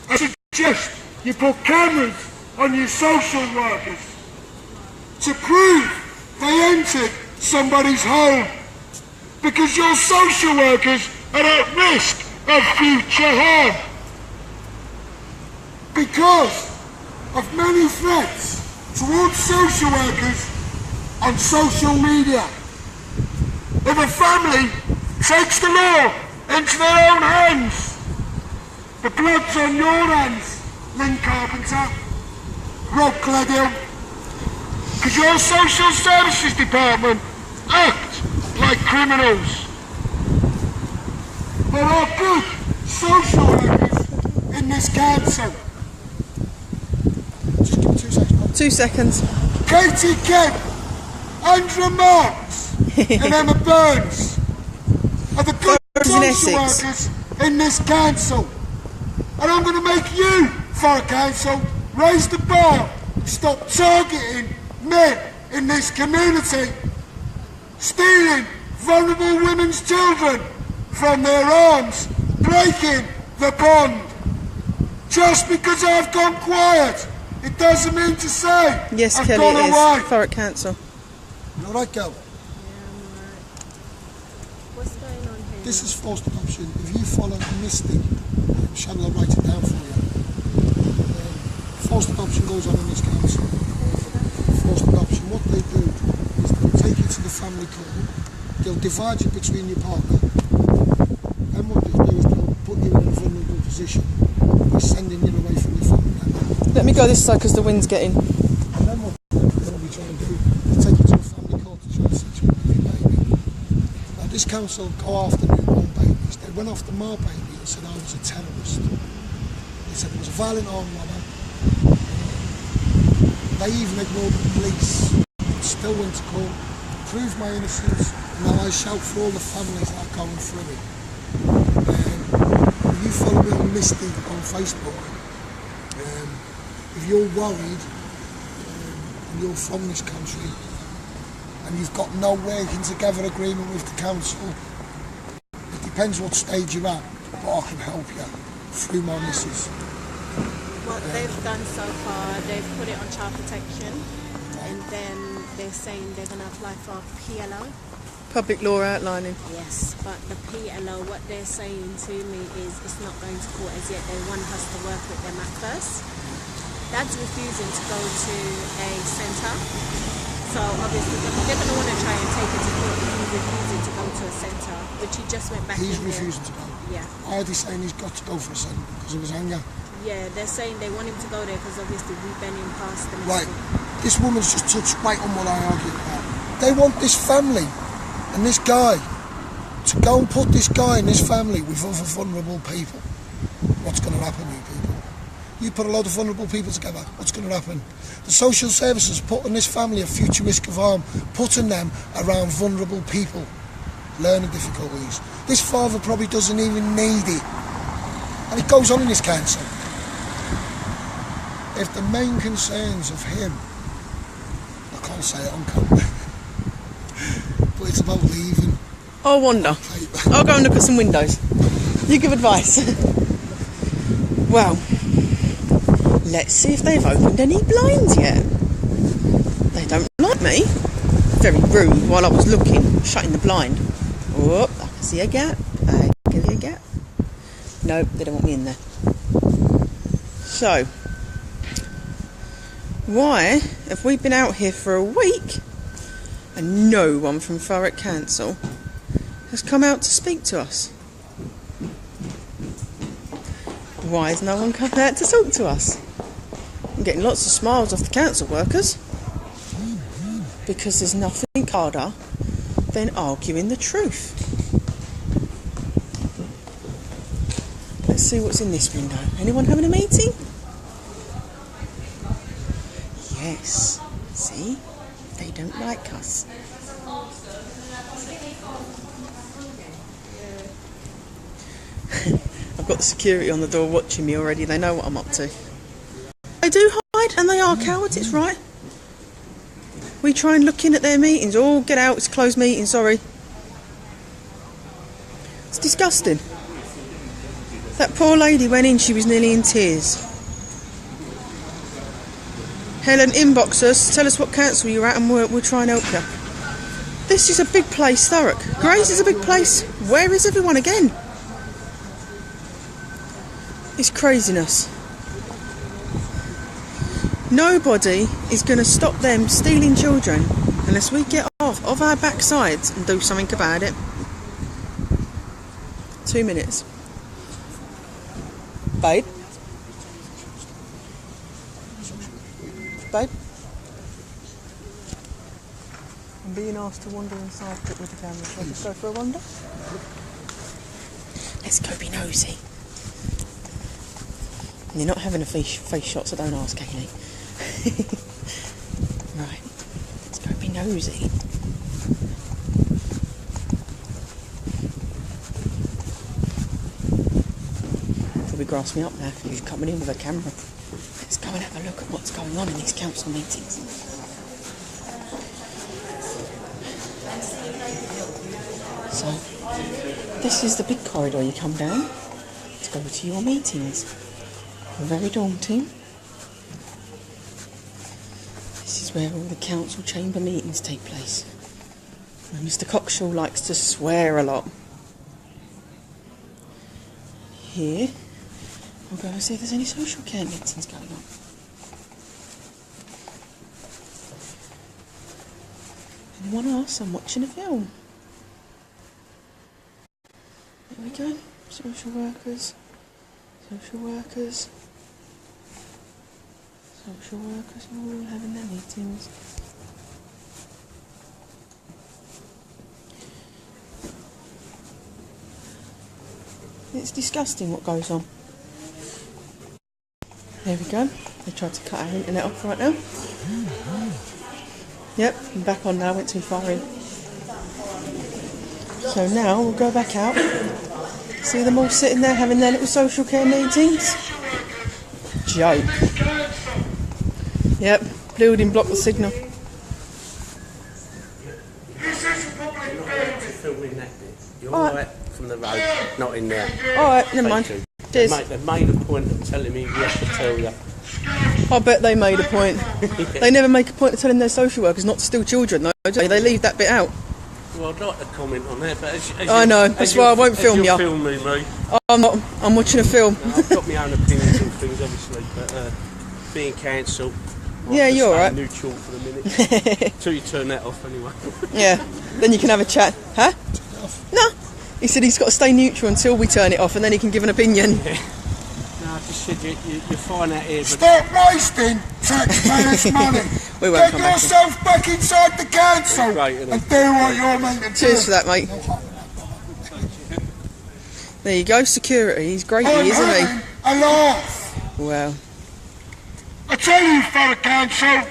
I suggest you put cameras on your social workers to prove they entered somebody's home, because your social workers are at risk of future harm. Because of many threats towards social workers on social media. If a family takes the law into their own hands, the blood's on your hands, Lynn Carpenter, Rob Gledhill, because your social services department act like criminals. There are good social workers in this council. Just give me 2 seconds, Bob. 2 seconds. Katie Kemp, Andrew Marks and Emma Burns are the good social workers in this council. And I'm going to make you, Thurrock Council, raise the bar, stop targeting men in this community, stealing vulnerable women's children from their arms, breaking the bond. Just because I've gone quiet, it doesn't mean to say Yes, I've Kelly, gone it is. away. Thurrock Council. You alright, girl? What's going on here? This is forced adoption. If you follow Misty, Shall I write it down for you? Forced adoption goes on in this council. Forced adoption, what they do is they'll take you to the family court, they'll divide you between your partner, and what they'll do is they'll put you in a vulnerable position by sending you away from your family. Let me go this side because the wind's getting. And then what they'll be trying to do is take you to a family court to try to set you up with your baby. Now this council go after newborn babies. They went after my baby and said I was a terrorist. They said it was a violent armed robber. They even ignored the police. Still went to court, proved my innocence, and now I shout for all the families that are going through it. If you follow me on Misty on Facebook, if you're worried and you're from this country and you've got no working together agreement with the council, it depends what stage you're at, but I can help you through my missus. What they've done so far, they've put it on child protection, and then they're saying they're going to apply for PLO. Public law outlining. Yes, but the PLO, what they're saying to me is it's not going to court as yet. They want us to work with them at first. Dad's refusing to go to a centre, so obviously they're going to want to try and take it to court if he's refusing to go to a centre, which he just went back He's in refusing to go. Yeah. I heard he's saying he's got to go for a centre because of his anger. Yeah, they're saying they want him to go there because obviously we've been in past them. Right, this woman's just touched right on what I argued about. They want this family and this guy to go and put this guy and this family with other vulnerable people. What's going to happen, you people? You put a lot of vulnerable people together, what's going to happen? The social services putting this family at future risk of harm, putting them around vulnerable people, learning difficulties. This father probably doesn't even need it. And it goes on in this council. If the main concerns of him, I can't say it on camera, but it's about leaving. I'll wander. I'll go and look at some windows. You give advice. Well, let's see if they've opened any blinds yet. They don't like me. Very rude while I was looking, shutting the blind. Oh, I can see a gap. I can see a gap. Nope, they don't want me in there. So, why have we been out here for a week and no one from Thurrock Council has come out to speak to us? Why has no one come out to talk to us? I'm getting lots of smiles off the council workers because there's nothing harder than arguing the truth. Let's see what's in this window. Anyone having a meeting? Yes. See? They don't like us. I've got the security on the door watching me already. They know what I'm up to. They do hide and they are cowards, it's right. We try and look in at their meetings. Oh, get out, it's a closed meeting, sorry. It's disgusting. That poor lady went in, she was nearly in tears. Helen, inbox us, tell us what council you're at and we'll try and help you. This is a big place, Thurrock. Grays is a big place. Where is everyone again? It's craziness. Nobody is going to stop them stealing children unless we get off of our backsides and do something about it. 2 minutes. Babe? Babe? I'm being asked to wander inside with the camera. Shall I just go for a wander? Let's go be nosy. And you're not having a face shot, so don't ask, Kaylee. Right, let's go be nosy. Probably grass me up now because you're coming in with a camera. Let's go and have a look at what's going on in these council meetings. So, this is the big corridor you come down to go to your meetings. Very daunting. This is where all the council chamber meetings take place. And Mr. Cockshaw likes to swear a lot. Here, we'll go and see if there's any social care meetings going on. Anyone else? I'm watching a film. There we go. Social workers. Social workers. Social workers are all having their meetings. It's disgusting what goes on. There we go. They tried to cut our internet off right now. Yep, I'm back on now, went too far in. So now we'll go back out. See them all sitting there having their little social care meetings. Joke. Yep, building blocked the signal. You're alright from the road, not in there. Alright, never mind. Cheers. They've made a point of telling me yes to tell you. I bet they made a point. They never make a point of telling their social workers not to steal children, though, do they? They leave that bit out. Well, I'd like to comment on that, but I know, that's why I won't film you. Film me, I'm not. I'm watching a film. I've got my own opinions on things, obviously, but being cancelled. Yeah, you're alright. Neutral for the minute. Until you turn that off, anyway. Yeah, then you can have a chat. Huh? No. He said he's got to stay neutral until we turn it off, and then he can give an opinion. Yeah. No, I just said you're fine out here. But stop wasting taxpayers' money. We won't Get yourself back inside the council great, and do what you're meant to do. Cheers for that, mate. There you go, security. He's great, isn't he? A laugh. Well. I tell you, Thurrock Council,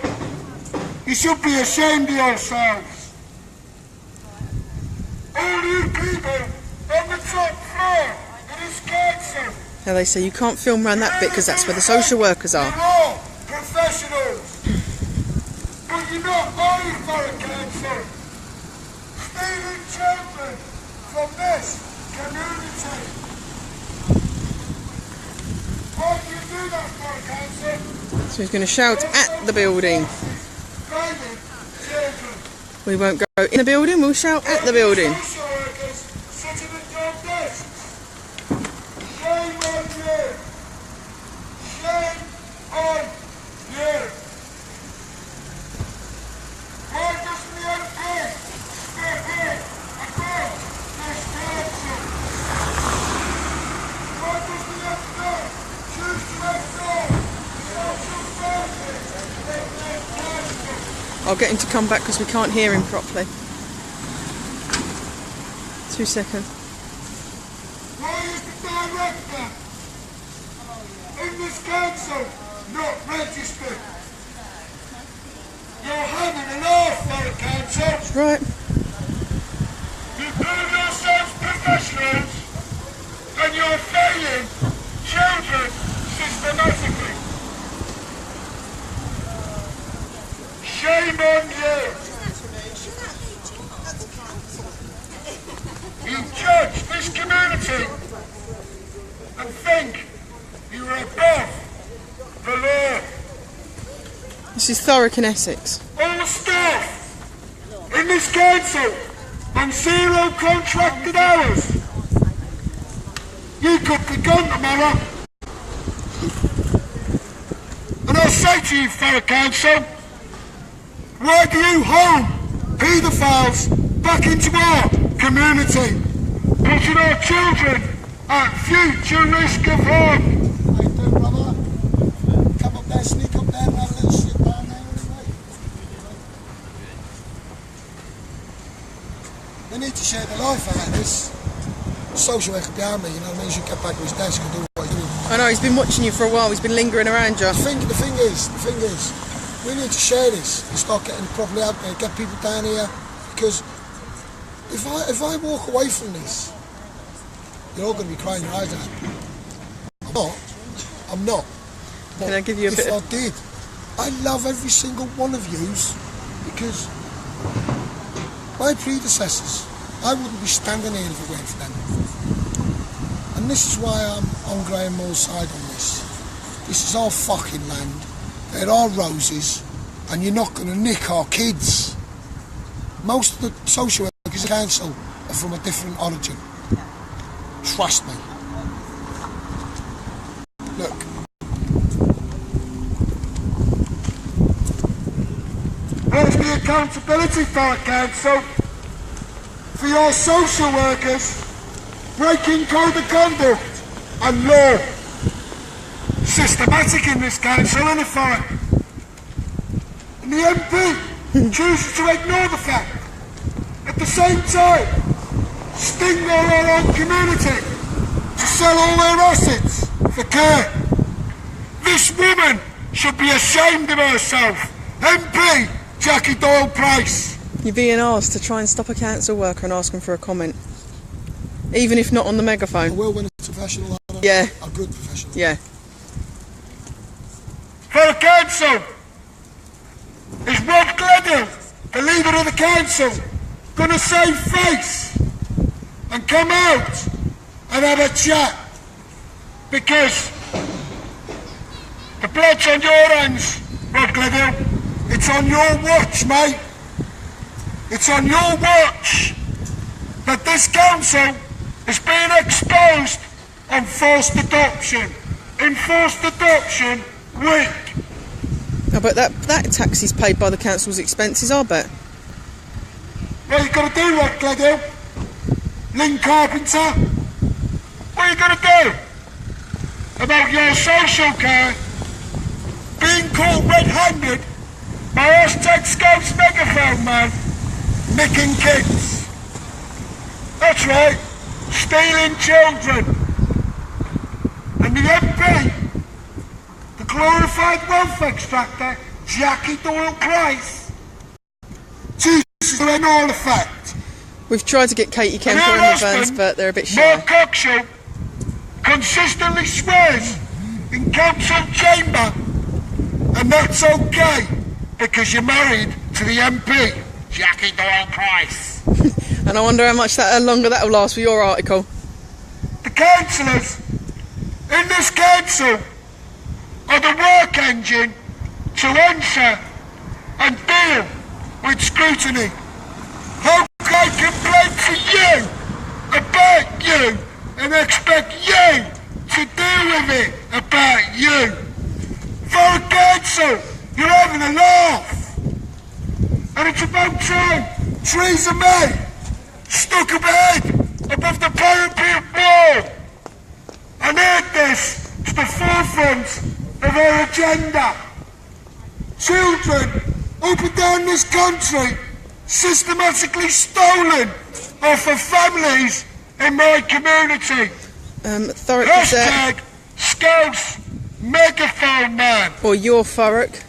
you should be ashamed of yourselves. All you people on the top floor of this council. Now they say you can't film around that bit because that's where the social workers are. You're all professionals. But you're not all Thurrock Council. Stealing children from this community. Why do you do that, Thurrock Council? So he's going to shout at the building. We won't go in the building, we'll shout at the building. I'll get him to come back because we can't hear him properly. 2 seconds. Why is the director in this council not registered? You're having an off for the council. That's right. You prove yourselves professionals and you're failing children systematically. Shame on you! You judge this community and think you are above the law. This is Thurrock in Essex. All staff in this council on 0 contracted hours. You could be gone tomorrow say to you, Thurrock Council, why do you hold paedophiles back into our community, putting our children at future risk of harm? How you doing, brother? Come up there, sneak up there and have a little sit down there anyway. They need to share their life out of this. Social worker behind me, you know what I mean? He should get back to his desk and do what he's doing. I know, he's been watching you for a while, he's been lingering around you. The thing is, we need to share this and start getting properly out there, get people down here, because if I walk away from this, you're all going to be crying your eyes out. I'm not. But Can I give you a bit I did, I love every single one of yous, because my predecessors, I wouldn't be standing here if it weren't for them. And this is why I'm on Graham Moore's side on this. This is our fucking land. They're our roses, and you're not going to nick our kids. Most of the social workers in the council are from a different origin. Trust me. Look. Where's the accountability for our council? For your social workers breaking code of conduct and law. Systematic in this council, isn't it, Thurrock? And the MP chooses to ignore the fact. At the same time, sting our own community to sell all their assets for care. This woman should be ashamed of herself. MP Jackie Doyle Price. You're being asked to try and stop a council worker and ask him for a comment. Even if not on the megaphone. I will when it's professional. Yeah. A good professional. Yeah. For the council, is Rob Gledhill, the leader of the council, going to save face and come out and have a chat? Because the blood's on your hands, Rob Gledhill. It's on your watch, mate. It's on your watch that this council is being exposed on forced adoption. In forced adoption week. I bet that taxi's paid by the council's expenses, I bet. What are you going to do, Rob Gledhill? Lynn Carpenter? What are you going to do about your social care being caught red-handed by #Scout's megaphone man, nicking kids? That's right, stealing children. And the MP, the glorified wealth extractor, Jackie Doyle Price, chooses to ignore the fact. We've tried to get Katie Kemper And in her the Burns, husband, but they're a bit Mark shy. Coxall, consistently swears in council chamber, and that's okay because you're married to the MP, Jackie Doyle Price. And I wonder how longer that'll last for your article. The councillors in this council are the work engine to answer and deal with scrutiny. How can I complain to you about you and expect you to deal with it about you? For a council, you're having a laugh. And it's about time Theresa May stuck her head above the parapet wall and add this to the forefront of her agenda. Children up and down this country systematically stolen off of families in my community. Thurrock Gazette, #Scouts megaphone man. or your Thurrock.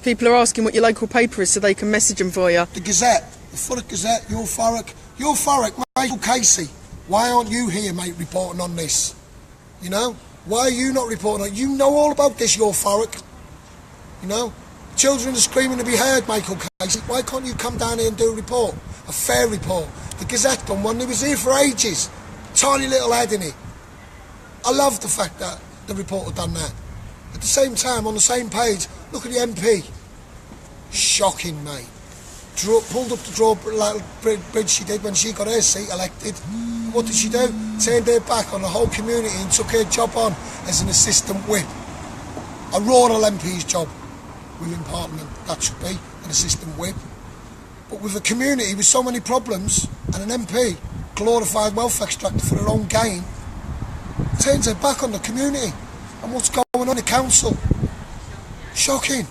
People are asking what your local paper is so they can message them for you. The Gazette, the Thurrock Gazette, your Thurrock, Michael Casey. Why aren't you here, mate, reporting on this? You know? Why are you not reporting on it? You know all about this, your Thurrock. You know? Children are screaming to be heard, Michael Casey. Why can't you come down here and do a report? A fair report. The Gazette done one, he was here for ages. Tiny little ad in it. I love the fact that the reporter done that. At the same time, on the same page, look at the MP. Shocking, mate. Pulled up the drawbridge she did when she got her seat elected. What did she do? Turned her back on the whole community and took her job on as an assistant whip. a rural MP's job within Parliament, that should be, an assistant whip. But with a community with so many problems, and an MP, glorified wealth extractor for her own gain, turns her back on the community and what's going on in the council. Shocking.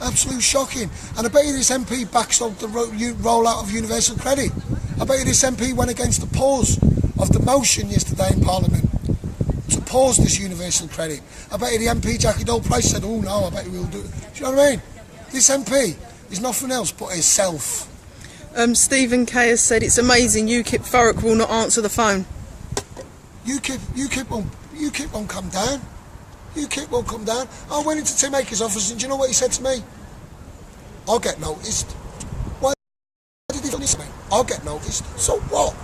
Absolute shocking. And I bet you this MP backs up the rollout of universal credit. I bet you this MP went against the pause of the motion yesterday in Parliament to pause this universal credit. I bet you the MP Jackie Dole-Price said, oh no, I bet we'll do it. Do you know what I mean? This MP is nothing else but herself. Stephen Kay has said it's amazing UKIP thurrock will not answer the phone. UKIP won't come down. UKIP won't come down. I went into Tim Akers' office and do you know what he said to me? I'll get noticed. Why did he listen to me? I'll get noticed. So what?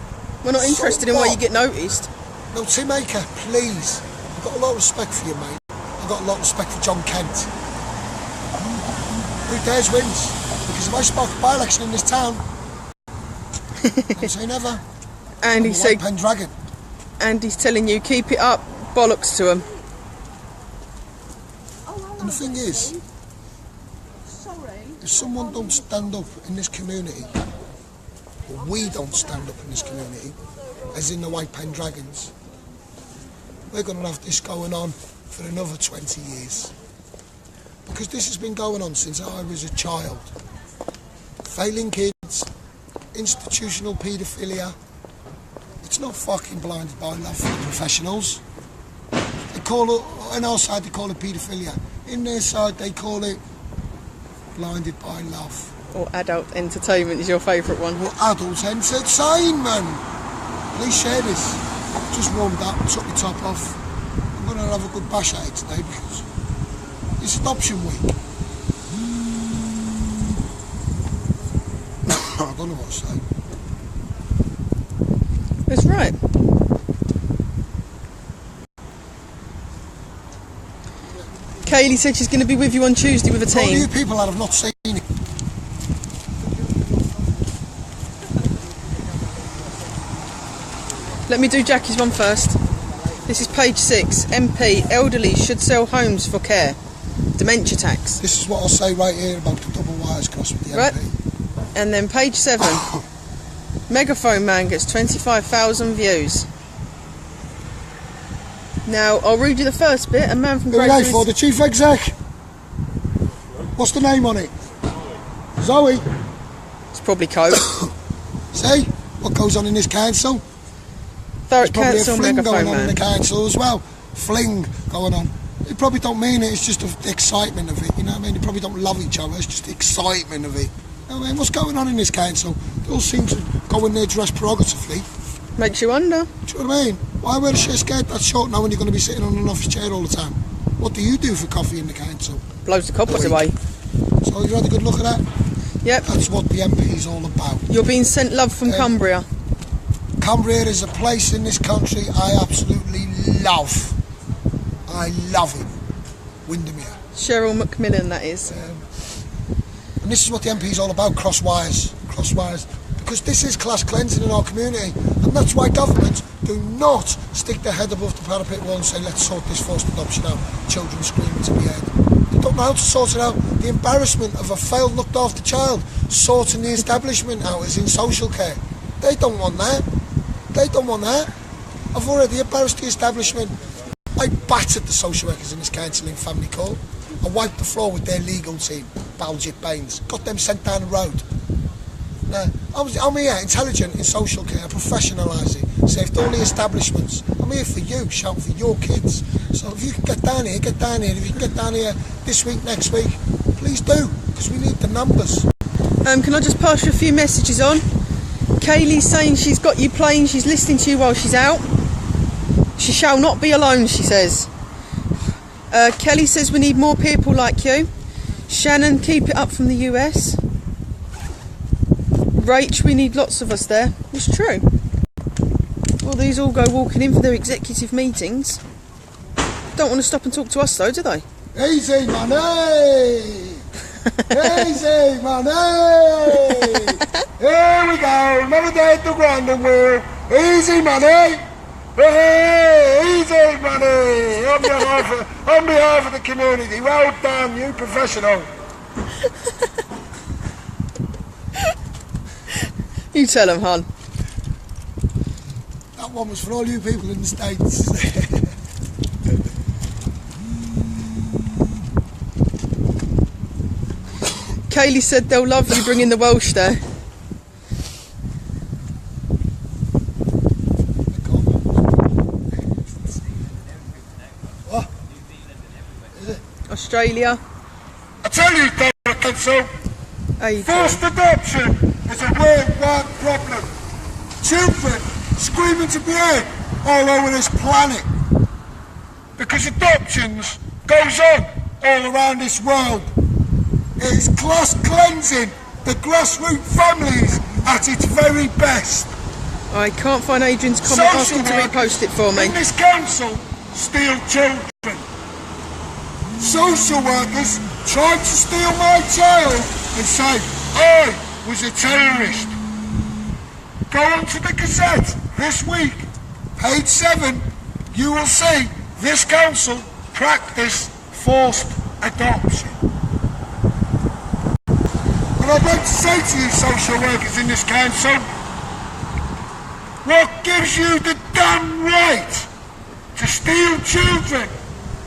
We're not interested in why you get noticed. No, Tim Aker, please. I've got a lot of respect for you, mate. I've got a lot of respect for John Kent. Who dares wins? Because if I spark a by-election in this town, I'll say never. And he said, Pendragon. And he's telling you, keep it up, bollocks to him. And the thing is, if someone don't stand up in this community, or we don't stand up in this community, as in the White Pen Dragons, we're going to have this going on for another 20 years. Because this has been going on since I was a child. Failing kids, institutional paedophilia. It's not fucking blinded by love for the professionals. They call it, on our side they call it paedophilia. In their side they call it blinded by love. Or adult entertainment is your favourite one. Or adult entertainment. Please share this. Just warmed up, took the top off. I'm going to have a good bash at it today because it's adoption week. I don't know what to say. That's right. Kaylee said she's going to be with you on Tuesday with a For all team. you people that have not seen it, Let me do Jackie's one first. This is page 6. MP, elderly should sell homes for care. Dementia tax. this is what I'll say right here about the double wires cross with the Right. MP. And then page 7. Megaphone man gets 25,000 views. Now, I'll read you the first bit. A man from Who are Great they for? The chief exec? What's the name on it? Zoe. It's probably Coke. See what goes on in this council? Thurrock Probably a Council fling Megaphone going on in the man. council as well. Fling going on. They probably don't mean it, it's just the excitement of it, you know what I mean? They probably don't love each other, it's just the excitement of it. You know what I mean? What's going on in this council? They all seem to go in there dressed prerogatively. Makes you wonder. Do you know what I mean? Why wear a skirt that short now when you're going to be sitting on an office chair all the time? What do you do for coffee in the council? Blows the coppers away. So you had a good look at that? Yep. That's what the MP is all about. You're being sent love from Cumbria. Cumbria is a place in this country I absolutely love. I love it. Windermere. Cheryl McMillan, that is. And this is what the MP is all about, cross wires. Cross wires. Because this is class cleansing in our community. And that's why governments do not stick their head above the parapet wall and say, let's sort this forced adoption out. Children screaming to be heard. They don't know how to sort it out. The embarrassment of a failed looked after child sorting the establishment out as in social care. They don't want that. They don't want that. I've already embarrassed the establishment. I battered the social workers in this council in family court. I wiped the floor with their legal team, Baljit Baines. Got them sent down the road. Now, I'm here, intelligent in social care, professionalise it, saved all the establishments. I'm here for you, shouting for your kids. So if you can get down here, get down here. If you can get down here this week, next week, please do, because we need the numbers. Can I just pass you a few messages on? Kaylee's saying she's got you playing, she's listening to you while she's out. She shall not be alone, she says. Kelly says we need more people like you. Shannon, keep it up from the US. Rach, we need lots of us there. It's true. Well, these all go walking in for their executive meetings. Don't want to stop and talk to us though, do they? Easy money! Easy money! Here we go, another day at the ground and we're easy money! Hey, easy money! On behalf of the community, well done, you professional. You tell him, hon. That one was for all you people in the States. Kaylee said they'll love you bringing the Welsh there. What? Is it? Australia. I tell you, thurrock, so How you doing? forced adoption is a worldwide problem. Children screaming to be heard all over this planet. Because adoptions goes on all around this world. It's class cleansing the grassroots families at its very best. I can't find Adrian's comment asking to repost it for me. In this council steal children. Social workers tried to steal my child and say I was a terrorist. Go on to the Gazette this week, page 7, you will see this council practice forced adoption. And I'd like to say to you social workers in this council, what gives you the damn right to steal children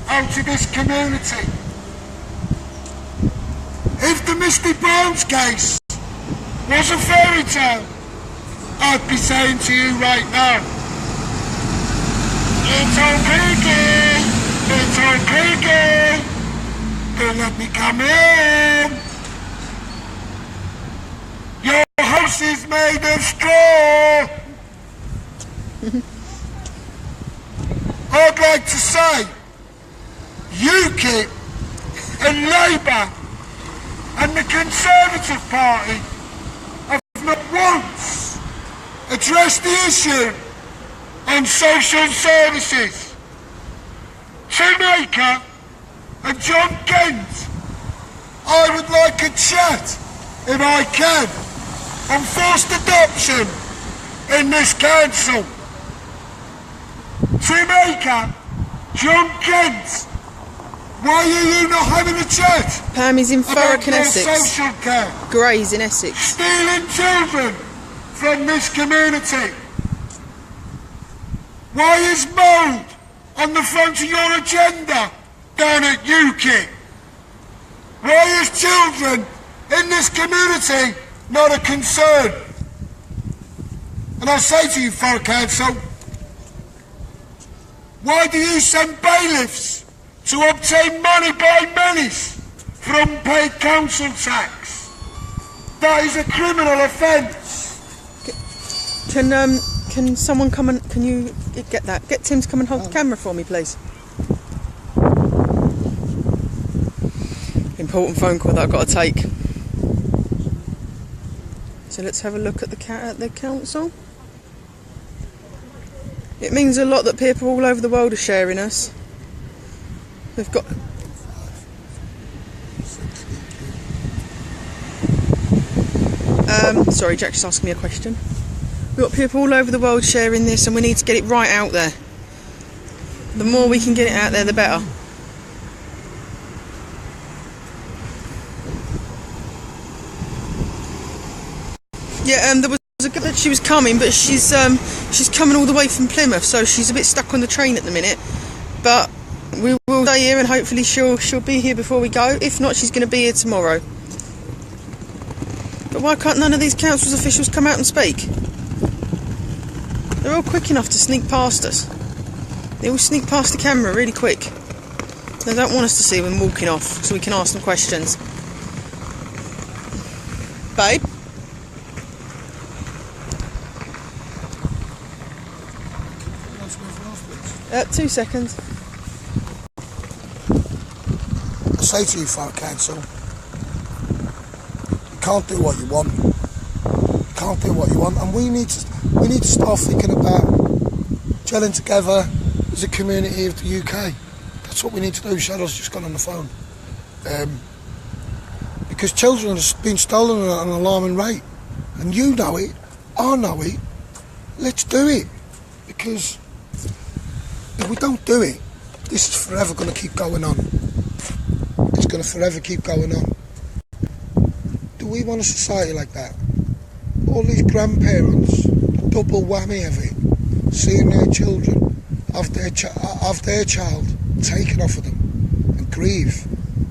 out of this community? If the Misty Barnes case was a fairy tale, I'd be saying to you right now, it's okay, girl, it's okay, girl, don't let me come in. Your house is made of straw. I'd like to say, UKIP and Labour and the Conservative Party have not once addressed the issue on social services. Shoemaker and John Kent, I would like a chat, if I can, on forced adoption in this council. Shoemaker, John Kent, why are you not having a chat? Pam is in Thurrock in about Essex. social care? Grays in Essex. Stealing children from this community. Why is mould on the front of your agenda down at UKIP? Why is children in this community not a concern? And I say to you, Thurrock Council, why do you send bailiffs to obtain money by monies for unpaid council tax? That is a criminal offence. Can someone come and can you get that? Get Tim to come and hold the camera for me, please. Important phone call that I've got to take. So let's have a look at the council. It means a lot that people all over the world are sharing us. We've got. Sorry, Jack just asked me a question. We've got people all over the world sharing this, and we need to get it right out there. The more we can get it out there, the better. Yeah, there was a girl that she was coming, but she's coming all the way from Plymouth, so she's a bit stuck on the train at the minute. But we will stay here, and hopefully she'll be here before we go. If not, she's going to be here tomorrow. But why can't none of these council's officials come out and speak? They're all quick enough to sneak past us. They all sneak past the camera really quick. They don't want us to see them walking off, so we can ask them questions. Babe? 2 seconds. I say to you, Thurrock Council, you can't do what you want. You can't do what you want, and we need to start thinking about gelling together as a community of the UK. That's what we need to do. Shadow's just gone on the phone. Because children are being stolen at an alarming rate, and you know it, I know it. Let's do it, because If we don't do it, this is forever going to keep going on. It's going to forever keep going on. Do we want a society like that? All these grandparents, double whammy of it, seeing their children have their child taken off of them and grieve.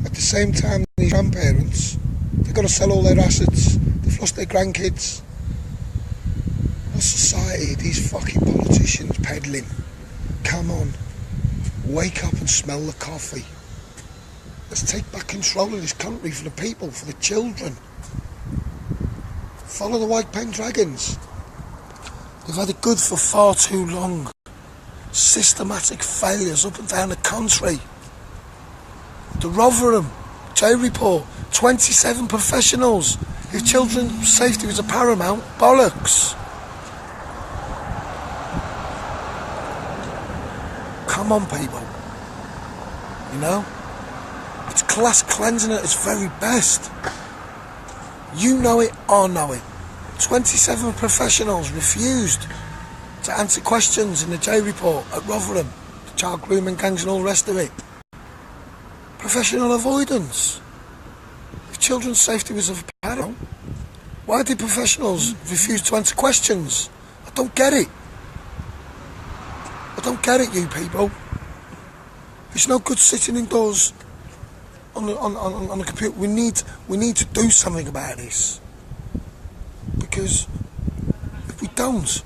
At the same time, these grandparents, they're going to sell all their assets. They've lost their grandkids. What society are these fucking politicians peddling? Come on, wake up and smell the coffee. Let's take back control of this country for the people, for the children. Follow the white pen dragons. They've had it good for far too long. Systematic failures up and down the country. The Rotherham jail report, 27 professionals. If children's safety was a paramount, bollocks. Come on, people. You know? It's class cleansing at its very best. You know it, I know it. 27 professionals refused to answer questions in the jail report at Rotherham, the child grooming gangs and all the rest of it. Professional avoidance. If children's safety was of paramount, why did professionals refuse to answer questions? I don't get it. I don't get it, you people. It's no good sitting indoors on the computer. We need to do something about this, because if we don't,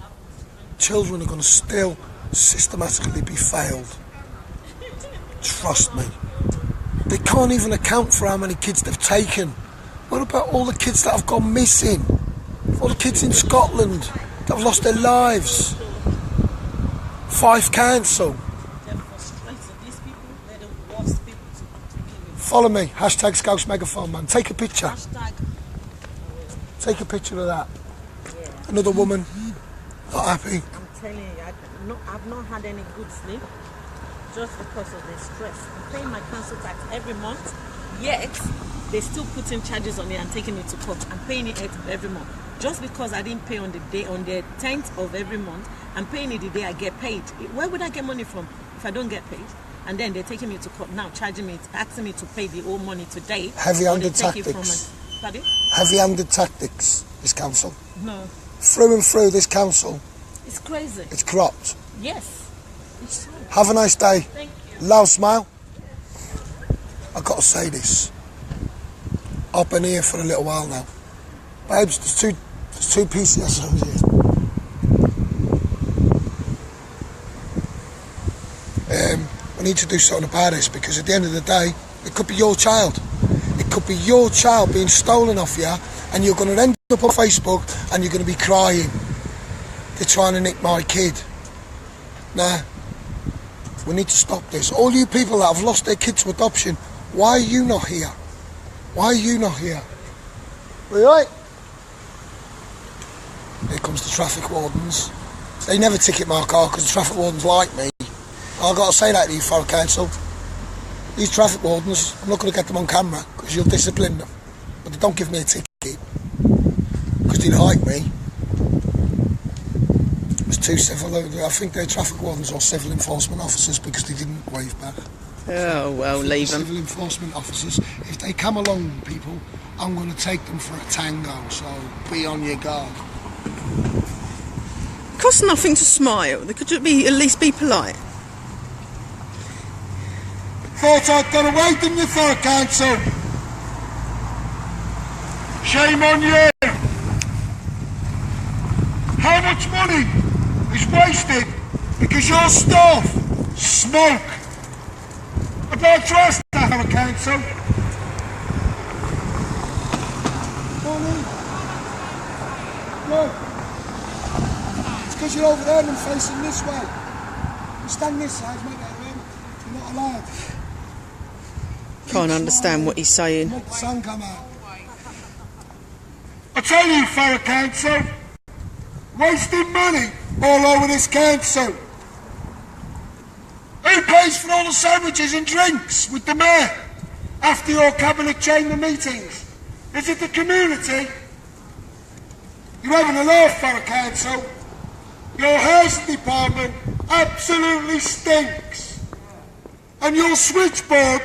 children are going to still systematically be failed. Trust me. They can't even account for how many kids they've taken. What about all the kids that have gone missing? All the kids in Scotland that have lost their lives? Fife Council. Follow me. Hashtag Scouse Megaphone Man. Take a picture. Take a picture of that. Yeah. Another woman. Not happy. I'm telling you, I've not had any good sleep just because of the stress. I'm paying my council tax every month, yet they still putting charges on it and taking it to court. I'm paying it every month. Just because I didn't pay on the 10th of every month, I'm paying it the day I get paid. Where would I get money from if I don't get paid? And then they're taking me to court now, charging me, asking me to pay the whole money today. Heavy-handed tactics. Pardon? Heavy-handed tactics, this council. No. Through and through, this council. It's crazy. It's corrupt. Yes. It's true. Have a nice day. Thank you. Loud smile. I've got to say this. I've been here for a little while now. Babes, there's two PCSOs here. We need to do something about this, because at the end of the day, it could be your child. It could be your child being stolen off you, and you're going to end up on Facebook and you're going to be crying. They're trying to nick my kid. Nah. We need to stop this. All you people that have lost their kids to adoption, why are you not here? Why are you not here? Right? Here comes the traffic wardens. They never ticket my car because the traffic wardens like me. I've got to say that to you, Thurrock Council. These traffic wardens, I'm not going to get them on camera because you'll discipline them. But they don't give me a ticket because they like me. It's too civil. I think they're traffic wardens or civil enforcement officers because they didn't wave back. Oh, well, leave them. Civil enforcement officers, if they come along, people, I'm going to take them for a tango, so be on your guard. It costs nothing to smile. They could just at least be polite. Thought I'd got away, didn't you, Thurrock Council? Shame on you! How much money is wasted because your staff smoke? I'd like to ask that, Thurrock Council. Morning. Look. It's because you're over there and facing this way. You stand this side, make that around. You're not allowed. Can't understand what he's saying. Make the sun come out. I tell you, Thurrock Council, wasting money all over this council. Who pays for all the sandwiches and drinks with the mayor after your cabinet chamber meetings? Is it the community? You're having a laugh, Thurrock Council. Your housing department absolutely stinks. And your switchboard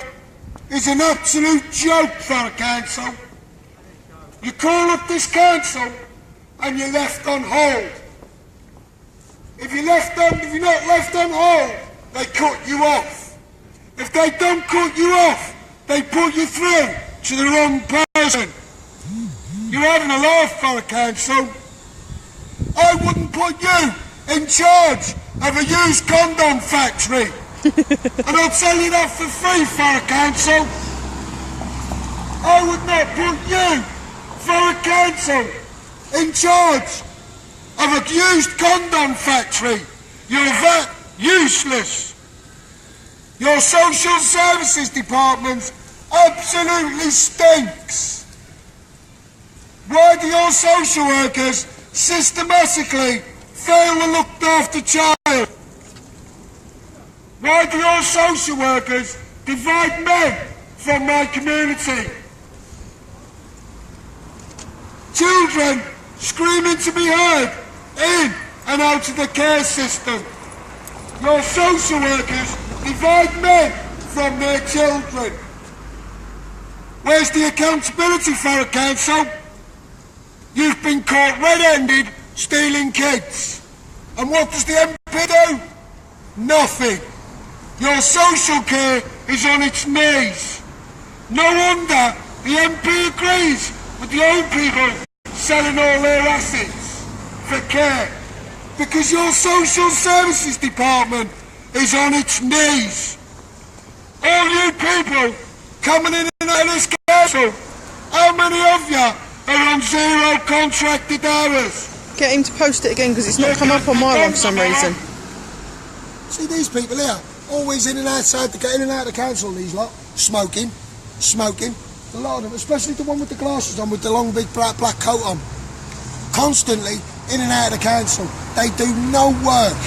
is an absolute joke for a council. You call up this council and you're left on hold. If you're not left on hold, they cut you off. If they don't cut you off, they put you through to the wrong person. You're having a laugh for a council. I wouldn't put you in charge of a used condom factory. And I'll tell you that for free, for a council. I would not put you, for a council, in charge of a used condom factory. You're that useless. Your social services department absolutely stinks. Why do your social workers systematically fail to look after child? Why do your social workers divide men from my community? Children screaming to be heard in and out of the care system. Your social workers divide men from their children. Where's the accountability for a council? You've been caught red-handed stealing kids. And what does the MP do? Nothing. Your social care is on its knees. No wonder the MP agrees with the old people selling all their assets for care. Because your social services department is on its knees. All you people coming in and out of this council, how many of you are on 0 contracted hours? Get him to post it again because it's not come up on my one for some reason. See these people here, always in and outside, to get in and out of the council, these lot, smoking. A lot of them, especially the one with the glasses on, with the long big black coat on. Constantly in and out of the council. They do no work.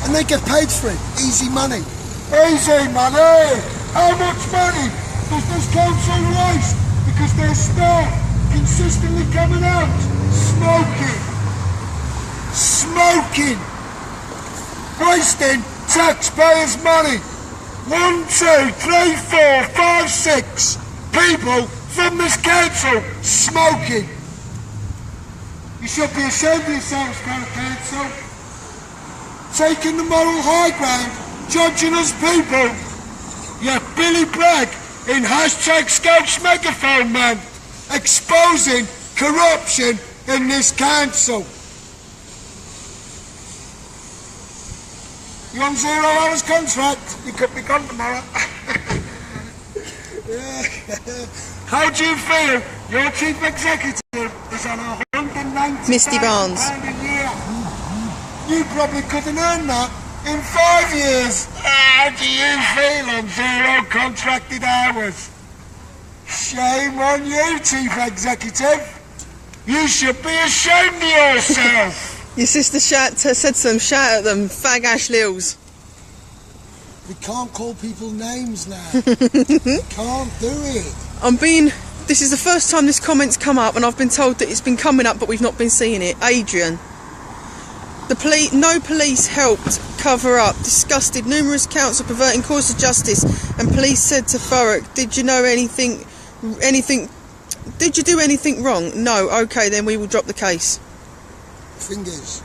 And they get paid for it. Easy money. Easy money! How much money does this council waste? Because their staff consistently coming out smoking. Wasting taxpayers' money. 1, 2, 3, 4, 5, 6 people from this council smoking. You should be ashamed of yourselves, council. Taking the moral high ground, judging us people. You Billy Bragg in #Scouts Megaphone Man, exposing corruption in this council. You on 0 hours contract? You could be gone tomorrow. How do you feel? Your chief executive is on 190 Misty Barnes. pound a year. You probably couldn't earn that in 5 years. How do you feel on 0 contracted hours? Shame on you, chief executive. You should be ashamed of yourself. Your sister said to them, shout at them, fag Ash Lils. We can't call people names now. We can't do it. This is the first time this comment's come up, and I've been told that it's been coming up, but we've not been seeing it. Adrian. No police helped cover up. Disgusted. Numerous counts of perverting course of justice, and police said to Thurrock, did you know anything? Did you do anything wrong? No. Okay, then we will drop the case. Thing is,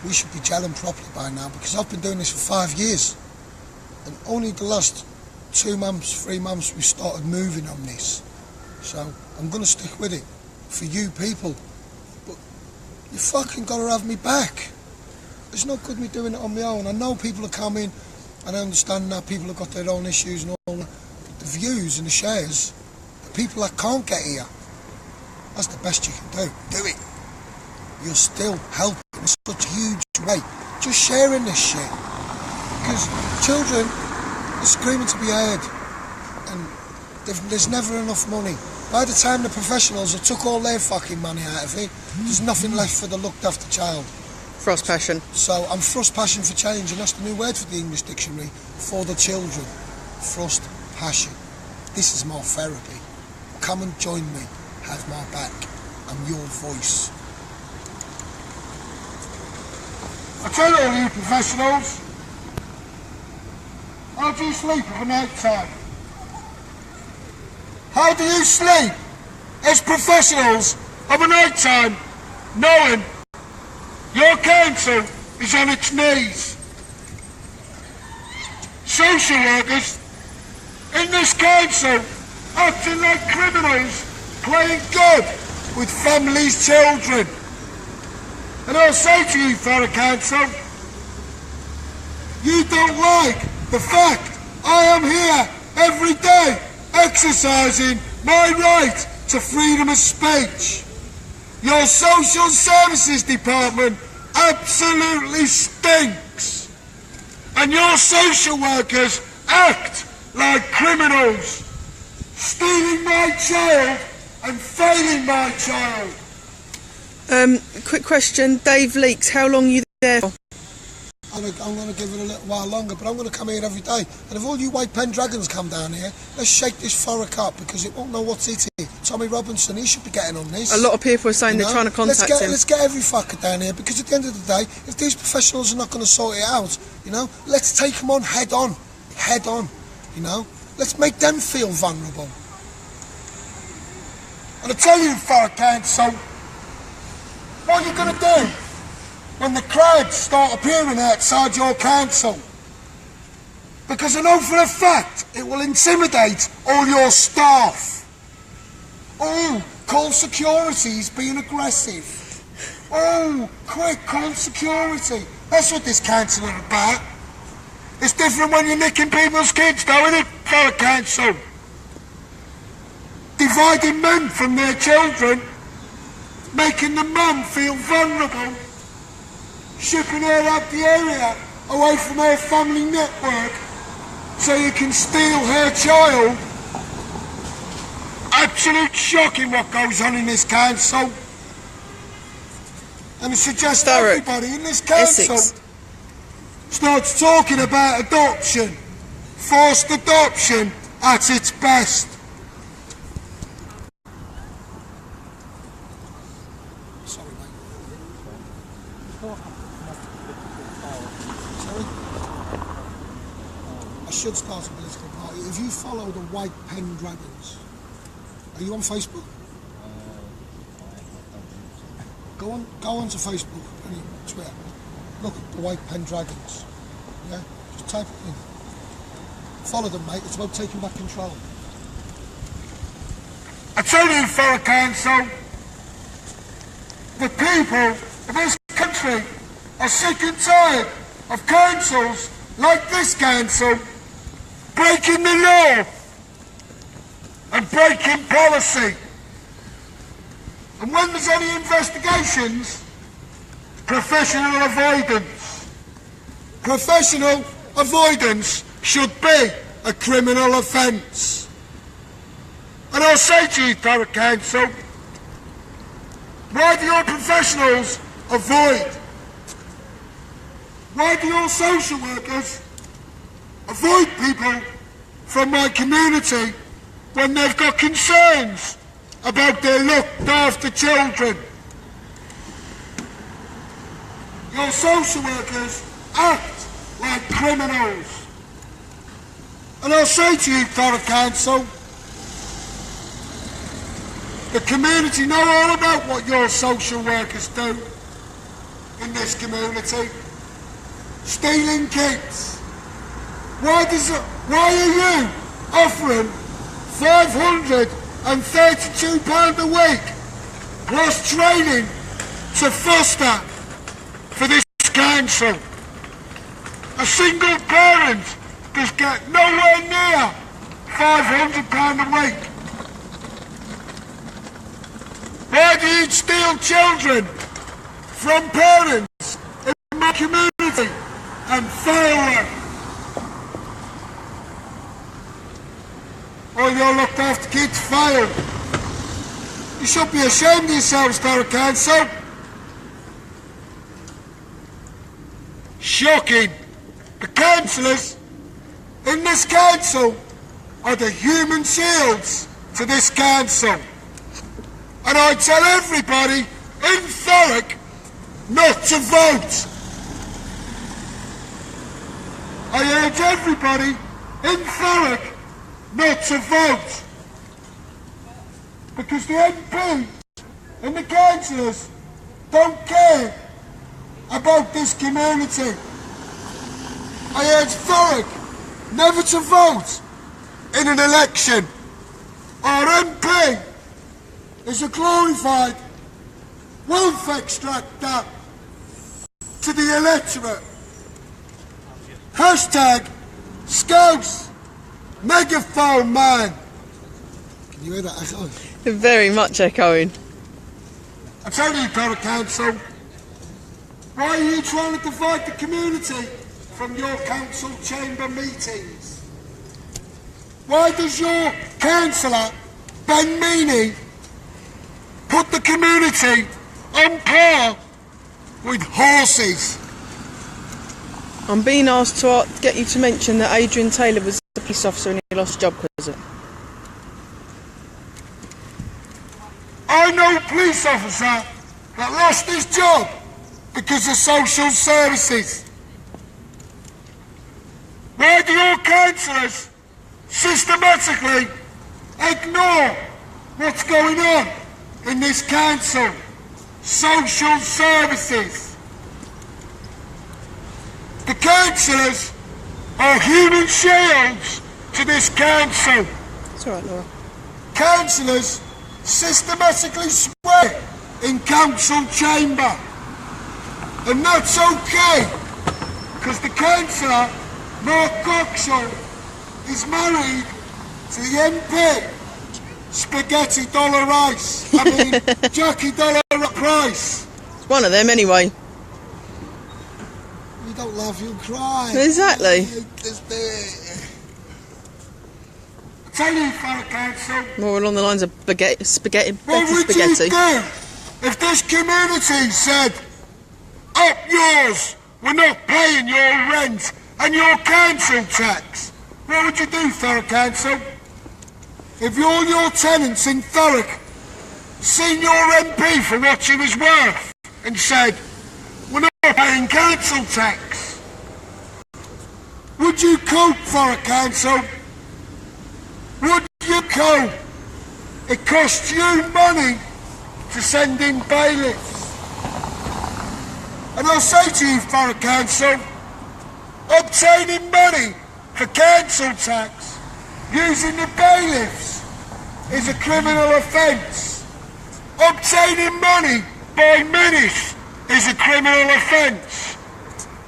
we should be gelling properly by now, because I've been doing this for 5 years, and only the last 2 months, 3 months we started moving on this. So I'm going to stick with it for you people, but you fucking got to have me back. It's not good me doing it on my own. I know people are coming, and I understand that people have got their own issues and all that, but the views and the shares, the people that can't get here, that's the best you can do. Do it. You're still helping in such a huge way. Just sharing this shit. Because children are screaming to be heard. And there's never enough money. By the time the professionals have took all their fucking money out of it, there's nothing left for the looked after child. Frost passion. So I'm frost passion for change, and that's the new word for the English dictionary for the children. Frost passion. This is my therapy. Come and join me. Have my back. I'm your voice. tell all you professionals, how do you sleep at night time? How do you sleep as professionals of a night time knowing your council is on its knees? Social workers in this council acting like criminals, playing God with families' children. And I'll say to you, Thurrock Council, you don't like the fact I am here every day exercising my right to freedom of speech. Your social services department absolutely stinks. And your social workers act like criminals, stealing my child and failing my child. Quick question, Dave Leaks, how long are you there for? I'm going to give it a little while longer, but I'm going to come here every day. And if all you white pen dragons come down here, let's shake this thurrock up, because it won't know what's it here. Tommy Robinson, he should be getting on this. A lot of people are saying they're trying to contact him. Let's get every fucker down here, because at the end of the day, if these professionals are not going to sort it out, you know, let's take them on head on, you know. Let's make them feel vulnerable. And I tell you, Thurrock Council, what are you going to do when the crowds start appearing outside your council? Because I know for a fact it will intimidate all your staff. Oh, call security, he's being aggressive. Oh, quick, call security. That's what this council is about. It's different when you're nicking people's kids, though, isn't it, Thurrock Council? Dividing men from their children, making the mum feel vulnerable, shipping her out the area away from her family network so you can steal her child. Absolute shocking what goes on in this council. And I suggest everybody in this council starts talking about adoption, forced adoption at its best. Sorry, mate. Sorry? I should start a political party. If you follow the White Pen Dragons, are you on Facebook? Go on to Facebook and Twitter. Look at the White Pen Dragons. Yeah? Just type it in. Follow them, mate. It's about taking back control. I tell you, Thurrock Council, the people of this country are sick and tired of councils like this council breaking the law and breaking policy. And when there's any investigations, professional avoidance. Professional avoidance should be a criminal offence. And I'll say to you, Thurrock Council, why do your professionals avoid? Why do your social workers avoid people from my community when they've got concerns about their looked after children? Your social workers act like criminals. And I'll say to you, Thurrock Council, the community know all about what your social workers do in this community. Stealing kids. Why are you offering £532 a week plus training to foster for this council? A single parent does get nowhere near £500 a week. Why do you steal children from parents in my community and fail them? All your looked after kids fail. You should be ashamed of yourselves, Thurrock Council. Shocking. The councillors in this council are the human shields to this council. And I tell everybody in Thurrock not to vote. I urge everybody in Thurrock not to vote. Because the MP and the councillors don't care about this community. I urge Thurrock never to vote in an election. Our MP is a glorified wealth extractor to the electorate. Hashtag Scouts Megaphone Man. Can you hear that echo? Very much echoing. I tell you, Thurrock Council, why are you trying to divide the community from your council chamber meetings? Why does your councillor, Ben Meany, put the community on par with horses? I'm being asked to get you to mention that Adrian Taylor was a police officer and he lost his job because of it. I know a police officer that lost his job because of social services. Why do your councillors systematically ignore what's going on in this council? Social services. The councillors are human shields to this council. It's alright, Laura. Councillors systematically swear in council chamber. And that's okay, because the councillor, Mark Coxon, is married to the MP, Spaghetti Dollar Rice. Jackie Dollar Price. It's one of them anyway. You don't laugh, you'll cry. Exactly. I tell you, Thurrock Council, More along the lines of spaghetti. what would you do if this community said, up yours, we're not paying your rent and your council tax? What would you do, Thurrock Council? If all your tenants in Thurrock seen your MP for what she was worth and said, we're not paying council tax, would you cope, Thurrock Council? Would you cope? It costs you money to send in bailiffs. And I'll say to you, Thurrock Council, obtaining money for council tax using the bailiffs is a criminal offence. Obtaining money by minutes is a criminal offence.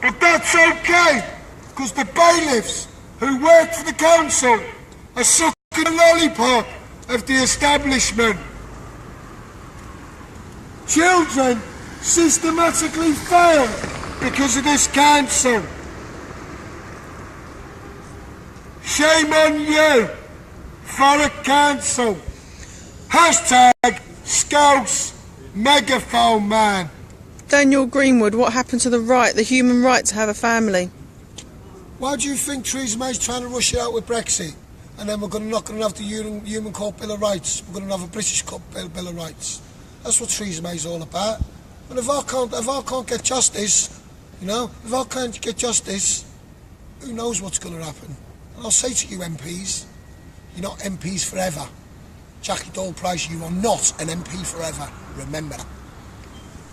But that's okay, because the bailiffs who work for the council are sucking the lollipop of the establishment. Children systematically fail because of this council. Shame on you, Thurrock Council. Hashtag Scouts Megaphone Man. Daniel Greenwood, what happened to the human right to have a family? Why do you think Theresa May's trying to rush it out with Brexit? And then we're not going to have the Human Court Bill of Rights. We're going to have a British Bill of Rights. That's what Theresa May's all about. And if I can't get justice, if I can't get justice, who knows what's going to happen? And I'll say to you MPs, you're not MPs forever. Jackie Dole Price, you are not an MP forever. Remember that.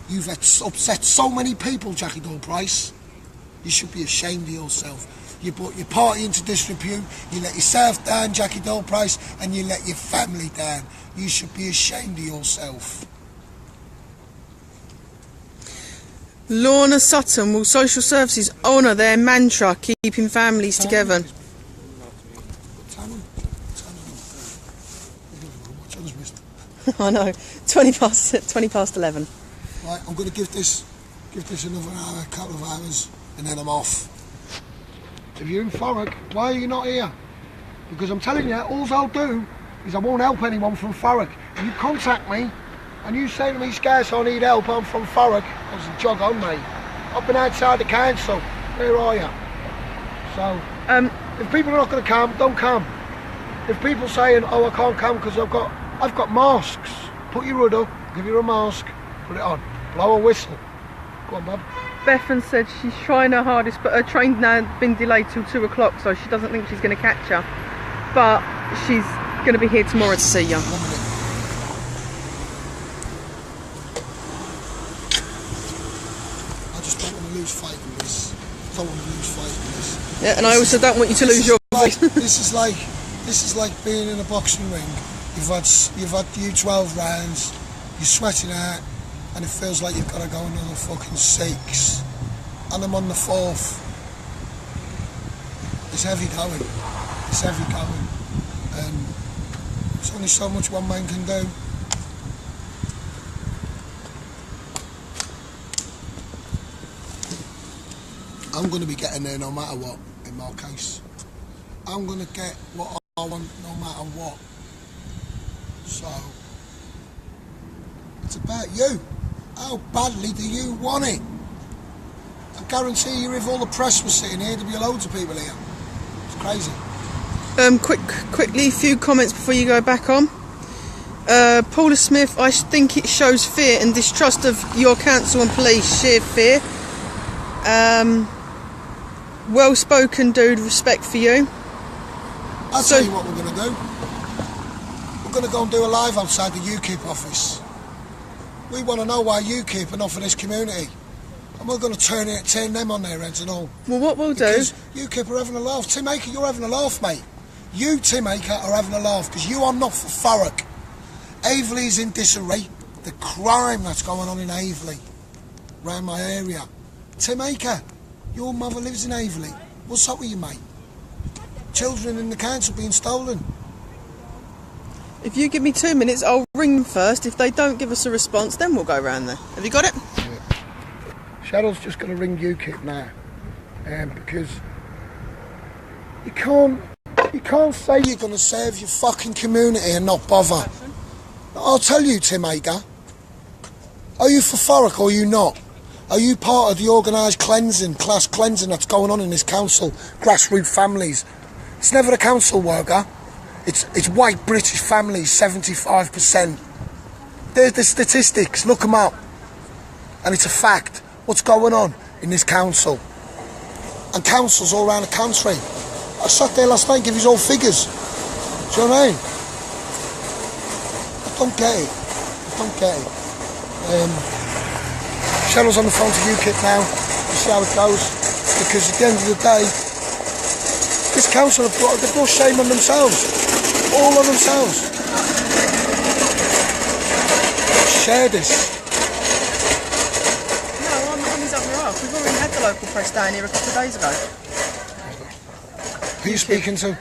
You've upset so many people, Jackie Dole Price. You should be ashamed of yourself. You brought your party into disrepute, you let yourself down, Jackie Dole Price, and you let your family down. You should be ashamed of yourself. Lorna Sutton, will social services honour their mantra, keeping families together? I know, 20 past 11. Right, I'm going to give this another hour, couple of hours, and then I'm off. If you're in Thurrock, why are you not here? Because I'm telling you, all I'll do is I won't help anyone from Thurrock. If you contact me and you say to me, Scarce, I need help, I'm from Thurrock, that's a jog on, mate. I've been outside the council. Where are you? So, if people are not going to come, don't come. If people saying, oh, I can't come because I've got masks, put your hood up, give you a mask, put it on, blow a whistle. Go on, Bob. Bethan said she's trying her hardest, but her train's now been delayed till 2 o'clock, so she doesn't think she's going to catch her. But she's going to be here tomorrow to see you. I just don't want to lose fight in this. Yeah, and I also don't want you to lose your voice. This is like being in a boxing ring. You've had you 12 rounds. You're sweating out, and it feels like you've got to go another fucking 6. And I'm on the 4th. It's heavy going. And there's only so much one man can do. I'm going to be getting there no matter what, in my case. I'm going to get what I want no matter what. So, it's about you. How badly do you want it? I guarantee you if all the press was sitting here, there'd be loads of people here. It's crazy. Quickly, a few comments before you go back on. Paula Smith, I think it shows fear and distrust of your council and police, sheer fear. Well-spoken dude, respect for you. I'll tell you what we're going to do. We're going to go and do a live outside the UKIP office. We want to know why UKIP are not for this community. And we're going to turn them on their heads and all. Well, what we'll do... Because UKIP are having a laugh. Tim Aker, you're having a laugh, mate. You, Tim Aker, are having a laugh because you are not for thurrock. Aveley's in disarray. The crime that's going on in Aveley, around my area. Tim Aker, your mother lives in Aveley. What's up with you, mate? Children in the council being stolen. If you give me 2 minutes, I'll ring them first. If they don't give us a response, then we'll go round there. Have you got it? Yeah. Cheryl's just going to ring UKIP now. Because you can't say you're going to serve your fucking community and not bother. I'll tell you, Tim Aker. Are you for thurrock or are you not? Are you part of the organised cleansing, class cleansing that's going on in this council? Grassroots families. It's never a council worker. It's white British families, 75%. There's the statistics, look them up. And it's a fact. What's going on in this council? And councils all around the country. I sat there last night and give you all figures. Do you know what I mean? I don't get it. Cheryl's on the phone to UKIP now. We'll see how it goes. Because at the end of the day, this council have brought shame on themselves. All on themselves. Share this. No, I'm not on his up your arse. We've already had the local press down here a couple of days ago. Who are you speaking to?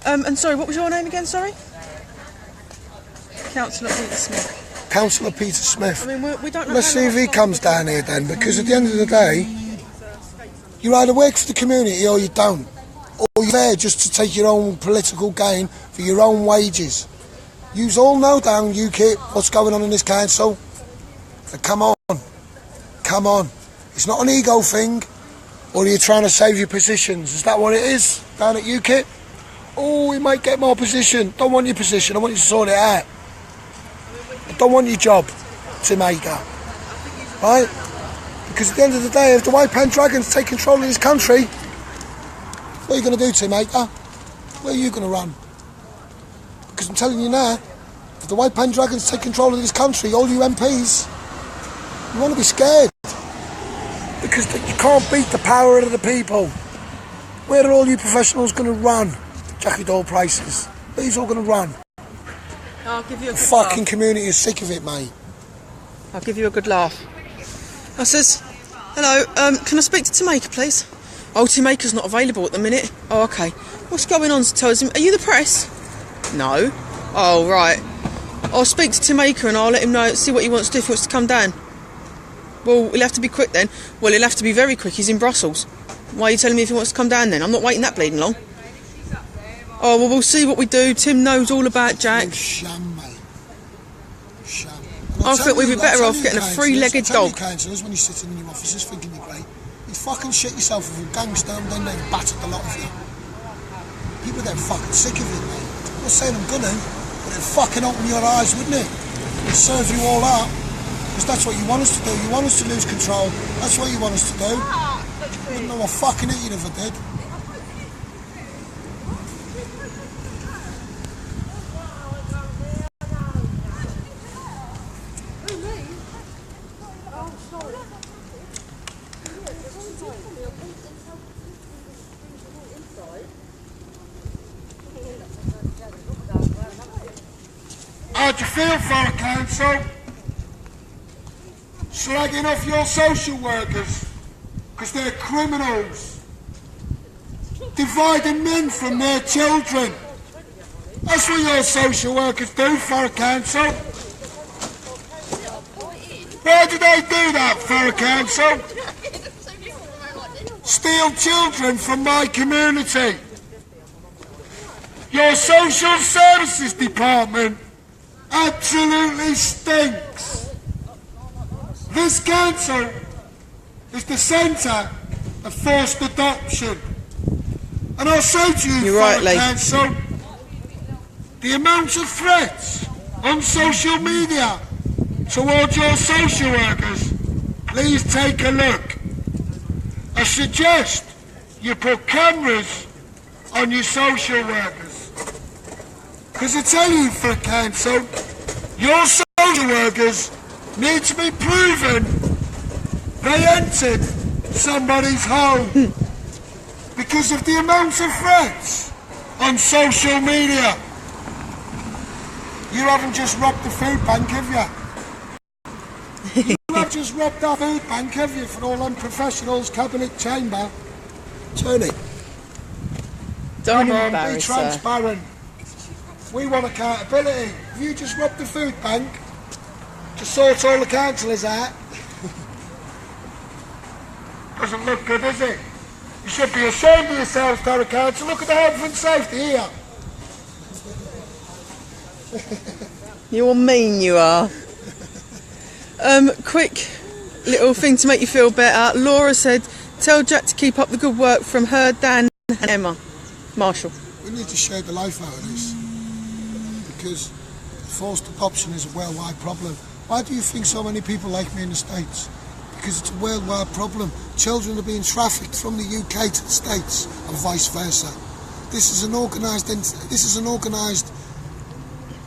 And sorry, what was your name again, sorry? Councillor Peter Smith. Councillor Peter Smith. I mean, we don't know. Let's see if he comes down here then, because at the end of the day, you either work for the community or you don't. Or you're there just to take your own political gain for your own wages. Yous all know down UKIP what's going on in this council. So come on. It's not an ego thing, or are you trying to save your positions? Is that what it is down at UKIP? Oh, we might get more position. Don't want your position, I want you to sort it out. I don't want your job, Tim Aker. Right? Because at the end of the day, if the White Pen Dragons take control of this country, what are you going to do, Tim Aker? Where are you going to run? Because I'm telling you now, if the White Pen Dragons take control of this country, all you MPs, you want to be scared. Because you can't beat the power of the people. Where are all you professionals going to run? Jackie Dole prices. Where's all going to run? I'll give you a good fucking laugh. Community is sick of it, mate. I'll give you a good laugh. I says, hello, can I speak to Tim Aker, please? Oh, Tim Aker's not available at the minute. Oh, okay. What's going on? Tells him, are you the press? No. Oh, right. I'll speak to Tim Aker and I'll let him know, see what he wants to do if he wants to come down. Well, he'll have to be quick then. Well, he'll have to be very quick. He's in Brussels. Why are you telling me if he wants to come down then? I'm not waiting that bleeding long. Oh, well, we'll see what we do. Tim knows all about Jack. No sham, mate. Sham. I think we'd be better off getting a three-legged dog. Councillors, when you're sitting in your offices thinking you're great, you fucking shit yourself if you gangster and then they battered the lot of you. People get fucking sick of it, mate. I'm not saying I'm gonna, but it'd fucking open your eyes, wouldn't it? It'd serve you all up. Because that's what you want us to do. You want us to lose control. That's what you want us to do. I wouldn't know what fucking idiot if I did. How do you feel, Thurrock Council? Slagging off your social workers because they're criminals, dividing men from their children. That's what your social workers do, Thurrock Council. Why do they do that, Thurrock Council? Steal children from my community. Your social services department absolutely stinks. This council is the centre of forced adoption. And I'll say to you, Thurrock Council, the amount of threats on social media towards your social workers, please take a look. I suggest you put cameras on your social workers. Because I tell you, Thurrock Council, your social workers need to be proven they entered somebody's home because of the amount of threats on social media. You haven't just robbed the food bank, have you? You haven't just robbed our food bank, have you, for all them professionals, cabinet chamber? Turn it. Don't Come on, embarrass be her. transparent. We want accountability. If you just robbed the food bank to sort all the councillors out, doesn't look good, does it? You should be ashamed of yourselves, Thurrock Council. Look at the health and safety here. You're mean, you are. Quick little thing to make you feel better. Laura said, tell Jack to keep up the good work from her, Dan and Emma. Marshall. We need to share the life out of this because forced adoption is a worldwide problem. Why do you think so many people like me in the States? Because it's a worldwide problem. Children are being trafficked from the UK to the States and vice versa. This is an organised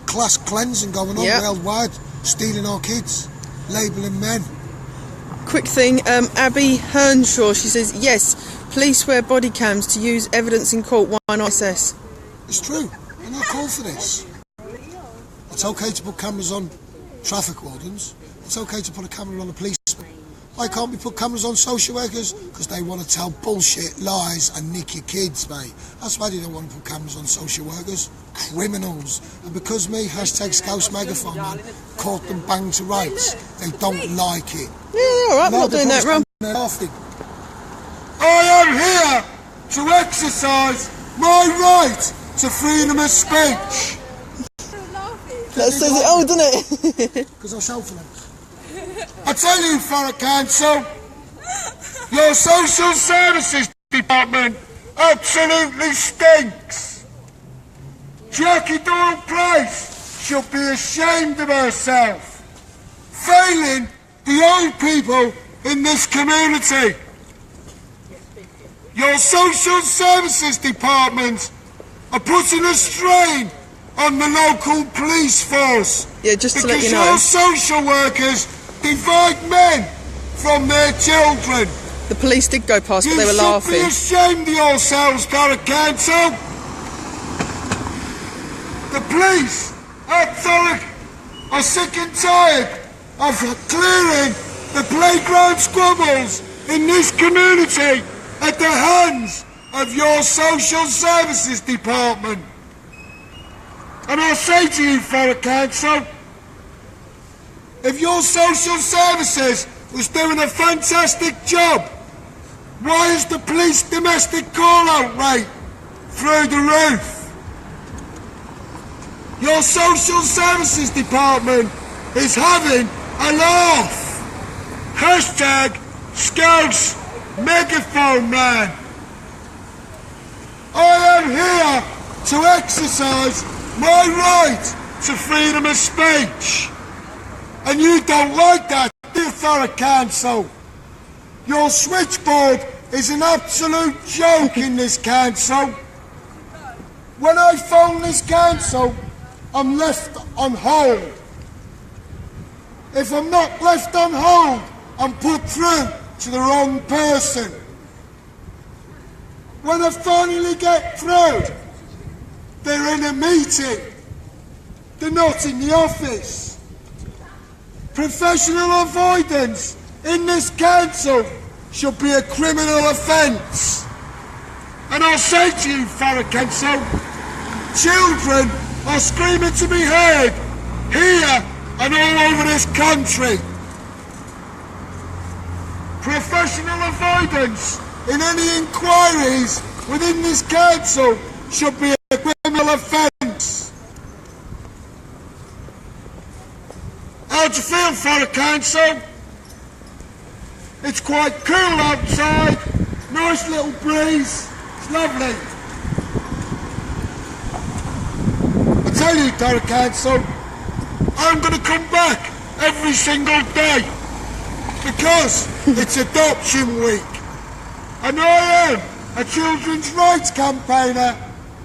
class cleansing going on worldwide, stealing our kids, labelling men. Quick thing, Abby Hernshaw, she says, yes, police wear body cams to use evidence in court. Why not SS? It's true, and I call for this. It's okay to put cameras on traffic wardens. It's okay to put a camera on a policeman. Why can't we put cameras on social workers? Because they want to tell bullshit, lies and nick your kids, mate. That's why they don't want to put cameras on social workers. Criminals. And because me, hashtag Scouse Megaphone Man, caught them bang to rights, they don't like it. Yeah, alright, we're not doing that wrong. I am here to exercise my right to freedom of speech. That says it all, doesn't it? Because I'll shout for them. I tell you, Thurrock Council, your social services department absolutely stinks. Jackie Doyle Price should be ashamed of herself, failing the old people in this community. Your social services department are putting a strain on the local police force. Yeah, just to let because you know. your social workers divide men from their children. The police did go past, but they were laughing. You should be ashamed of yourselves, Thurrock Council. The police at Thurrock are sick and tired of clearing the playground squabbles in this community at the hands of your social services department. And I'll say to you, Thurrock Council, if your social services was doing a fantastic job, why is the police domestic call-out rate through the roof? Your social services department is having a laugh. Hashtag Scouts Megaphone Man. I am here to exercise my right to freedom of speech. And you don't like that, do you, Thurrock Council? Your switchboard is an absolute joke in this council. When I phone this council, I'm left on hold. If I'm not left on hold, I'm put through to the wrong person. When I finally get through, they're in a meeting. They're not in the office. Professional avoidance in this council should be a criminal offence. And I'll say to you, Thurrock Council, children are screaming to be heard here and all over this country. Professional avoidance in any inquiries within this council should be a criminal offence. How do you feel, Thurrock Council? It's quite cool outside, nice little breeze, it's lovely. I tell you, Thurrock Council, I'm going to come back every single day because it's adoption week. And I am a children's rights campaigner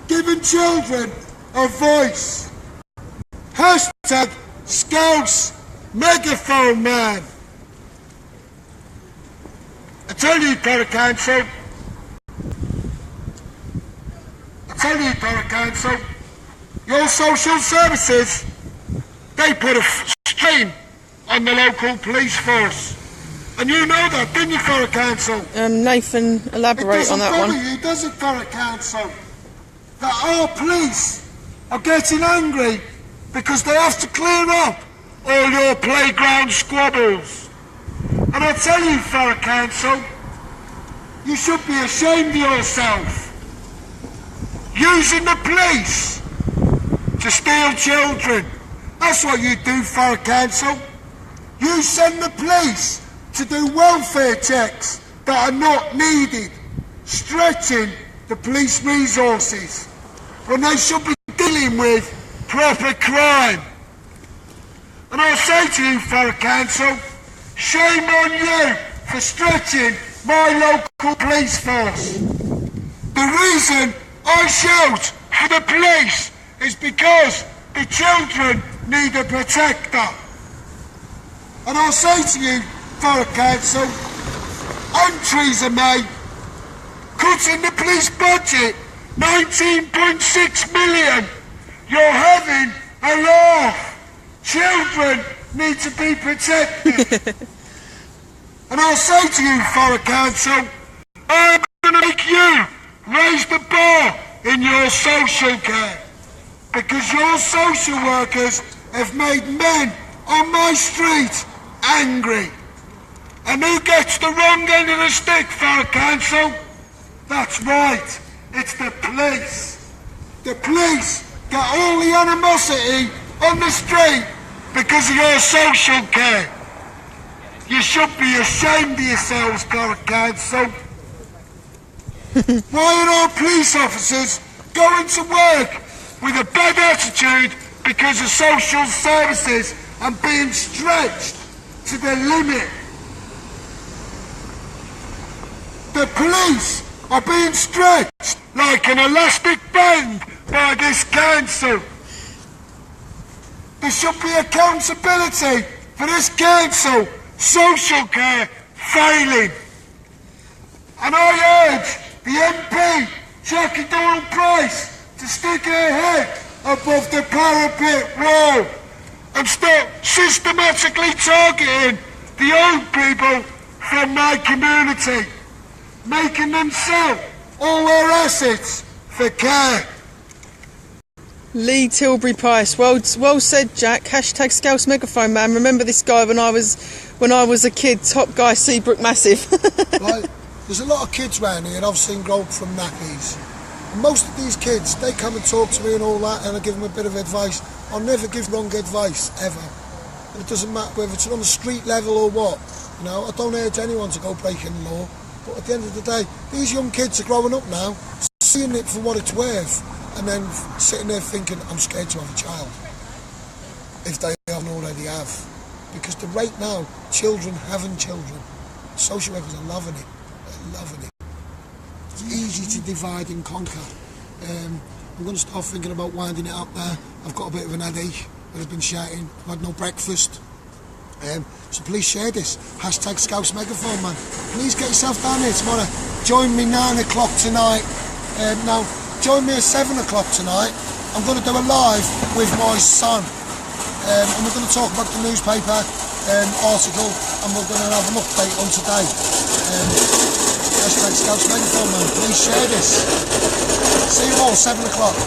giving children a voice. Hashtag Scouts Megaphone Man. I tell you, Thurrock Council, your social services, they put a strain on the local police force. And you know that, didn't you, Thurrock Council? Nathan, elaborate on that one. It doesn't bother you, does it, Thurrock Council? That our police are getting angry because they have to clear up all your playground squabbles. And I tell you, Thurrock Council, you should be ashamed of yourself. Using the police to steal children. That's what you do, Thurrock Council. You send the police to do welfare checks that are not needed, stretching the police resources when they should be dealing with proper crime. And I'll say to you, Thurrock Council, shame on you for stretching my local police force. The reason I shout for the police is because the children need a protector. And I'll say to you, Thurrock Council, entries are made, cutting the police budget, 19.6 million. You're having a laugh. Children need to be protected. And I'll say to you, Thurrock Council, I'm going to make you raise the bar in your social care. Because your social workers have made men on my street angry. And who gets the wrong end of the stick, Thurrock Council? That's right, it's the police. The police get all the animosity on the street because of your social care. You should be ashamed of yourselves, Thurrock Council. Why are our police officers going to work with a bad attitude because of social services and being stretched to the limit? The police are being stretched like an elastic band by this council. There should be accountability for this council social care failing. And I urge the MP, Jackie Doyle-Price, to stick her head above the parapet wall and stop systematically targeting the old people from my community, making them sell all their assets for care. Lee Tilbury Price, well said, Jack. Hashtag Scouse Megaphone Man. Remember this guy when I was a kid, top guy, Seabrook Massive. Right, there's a lot of kids around here and I've seen grow up from nappies. And most of these kids, they come and talk to me and all that, and I give them a bit of advice. I'll never give wrong advice, ever. And it doesn't matter whether it's on the street level or what. You know, I don't urge anyone to go breaking the law. But at the end of the day, these young kids are growing up now, seeing it for what it's worth, and then sitting there thinking, I'm scared to have a child, if they haven't already have. because the rate now, children having children, social workers are loving it. They're loving it. It's easy to divide and conquer. I'm going to start thinking about winding it up there. I've got a bit of an headache. I've been shouting. I've had no breakfast. So please share this. Hashtag Scouts Megaphone, man. Please get yourself down here tomorrow. Join me 9 o'clock tonight. Now, join me at 7 o'clock tonight. I'm going to do a live with my son. And we're going to talk about the newspaper article, and we're going to have an update on today. Hashtag Scouts Megaphone, man. Please share this. See you all 7 o'clock.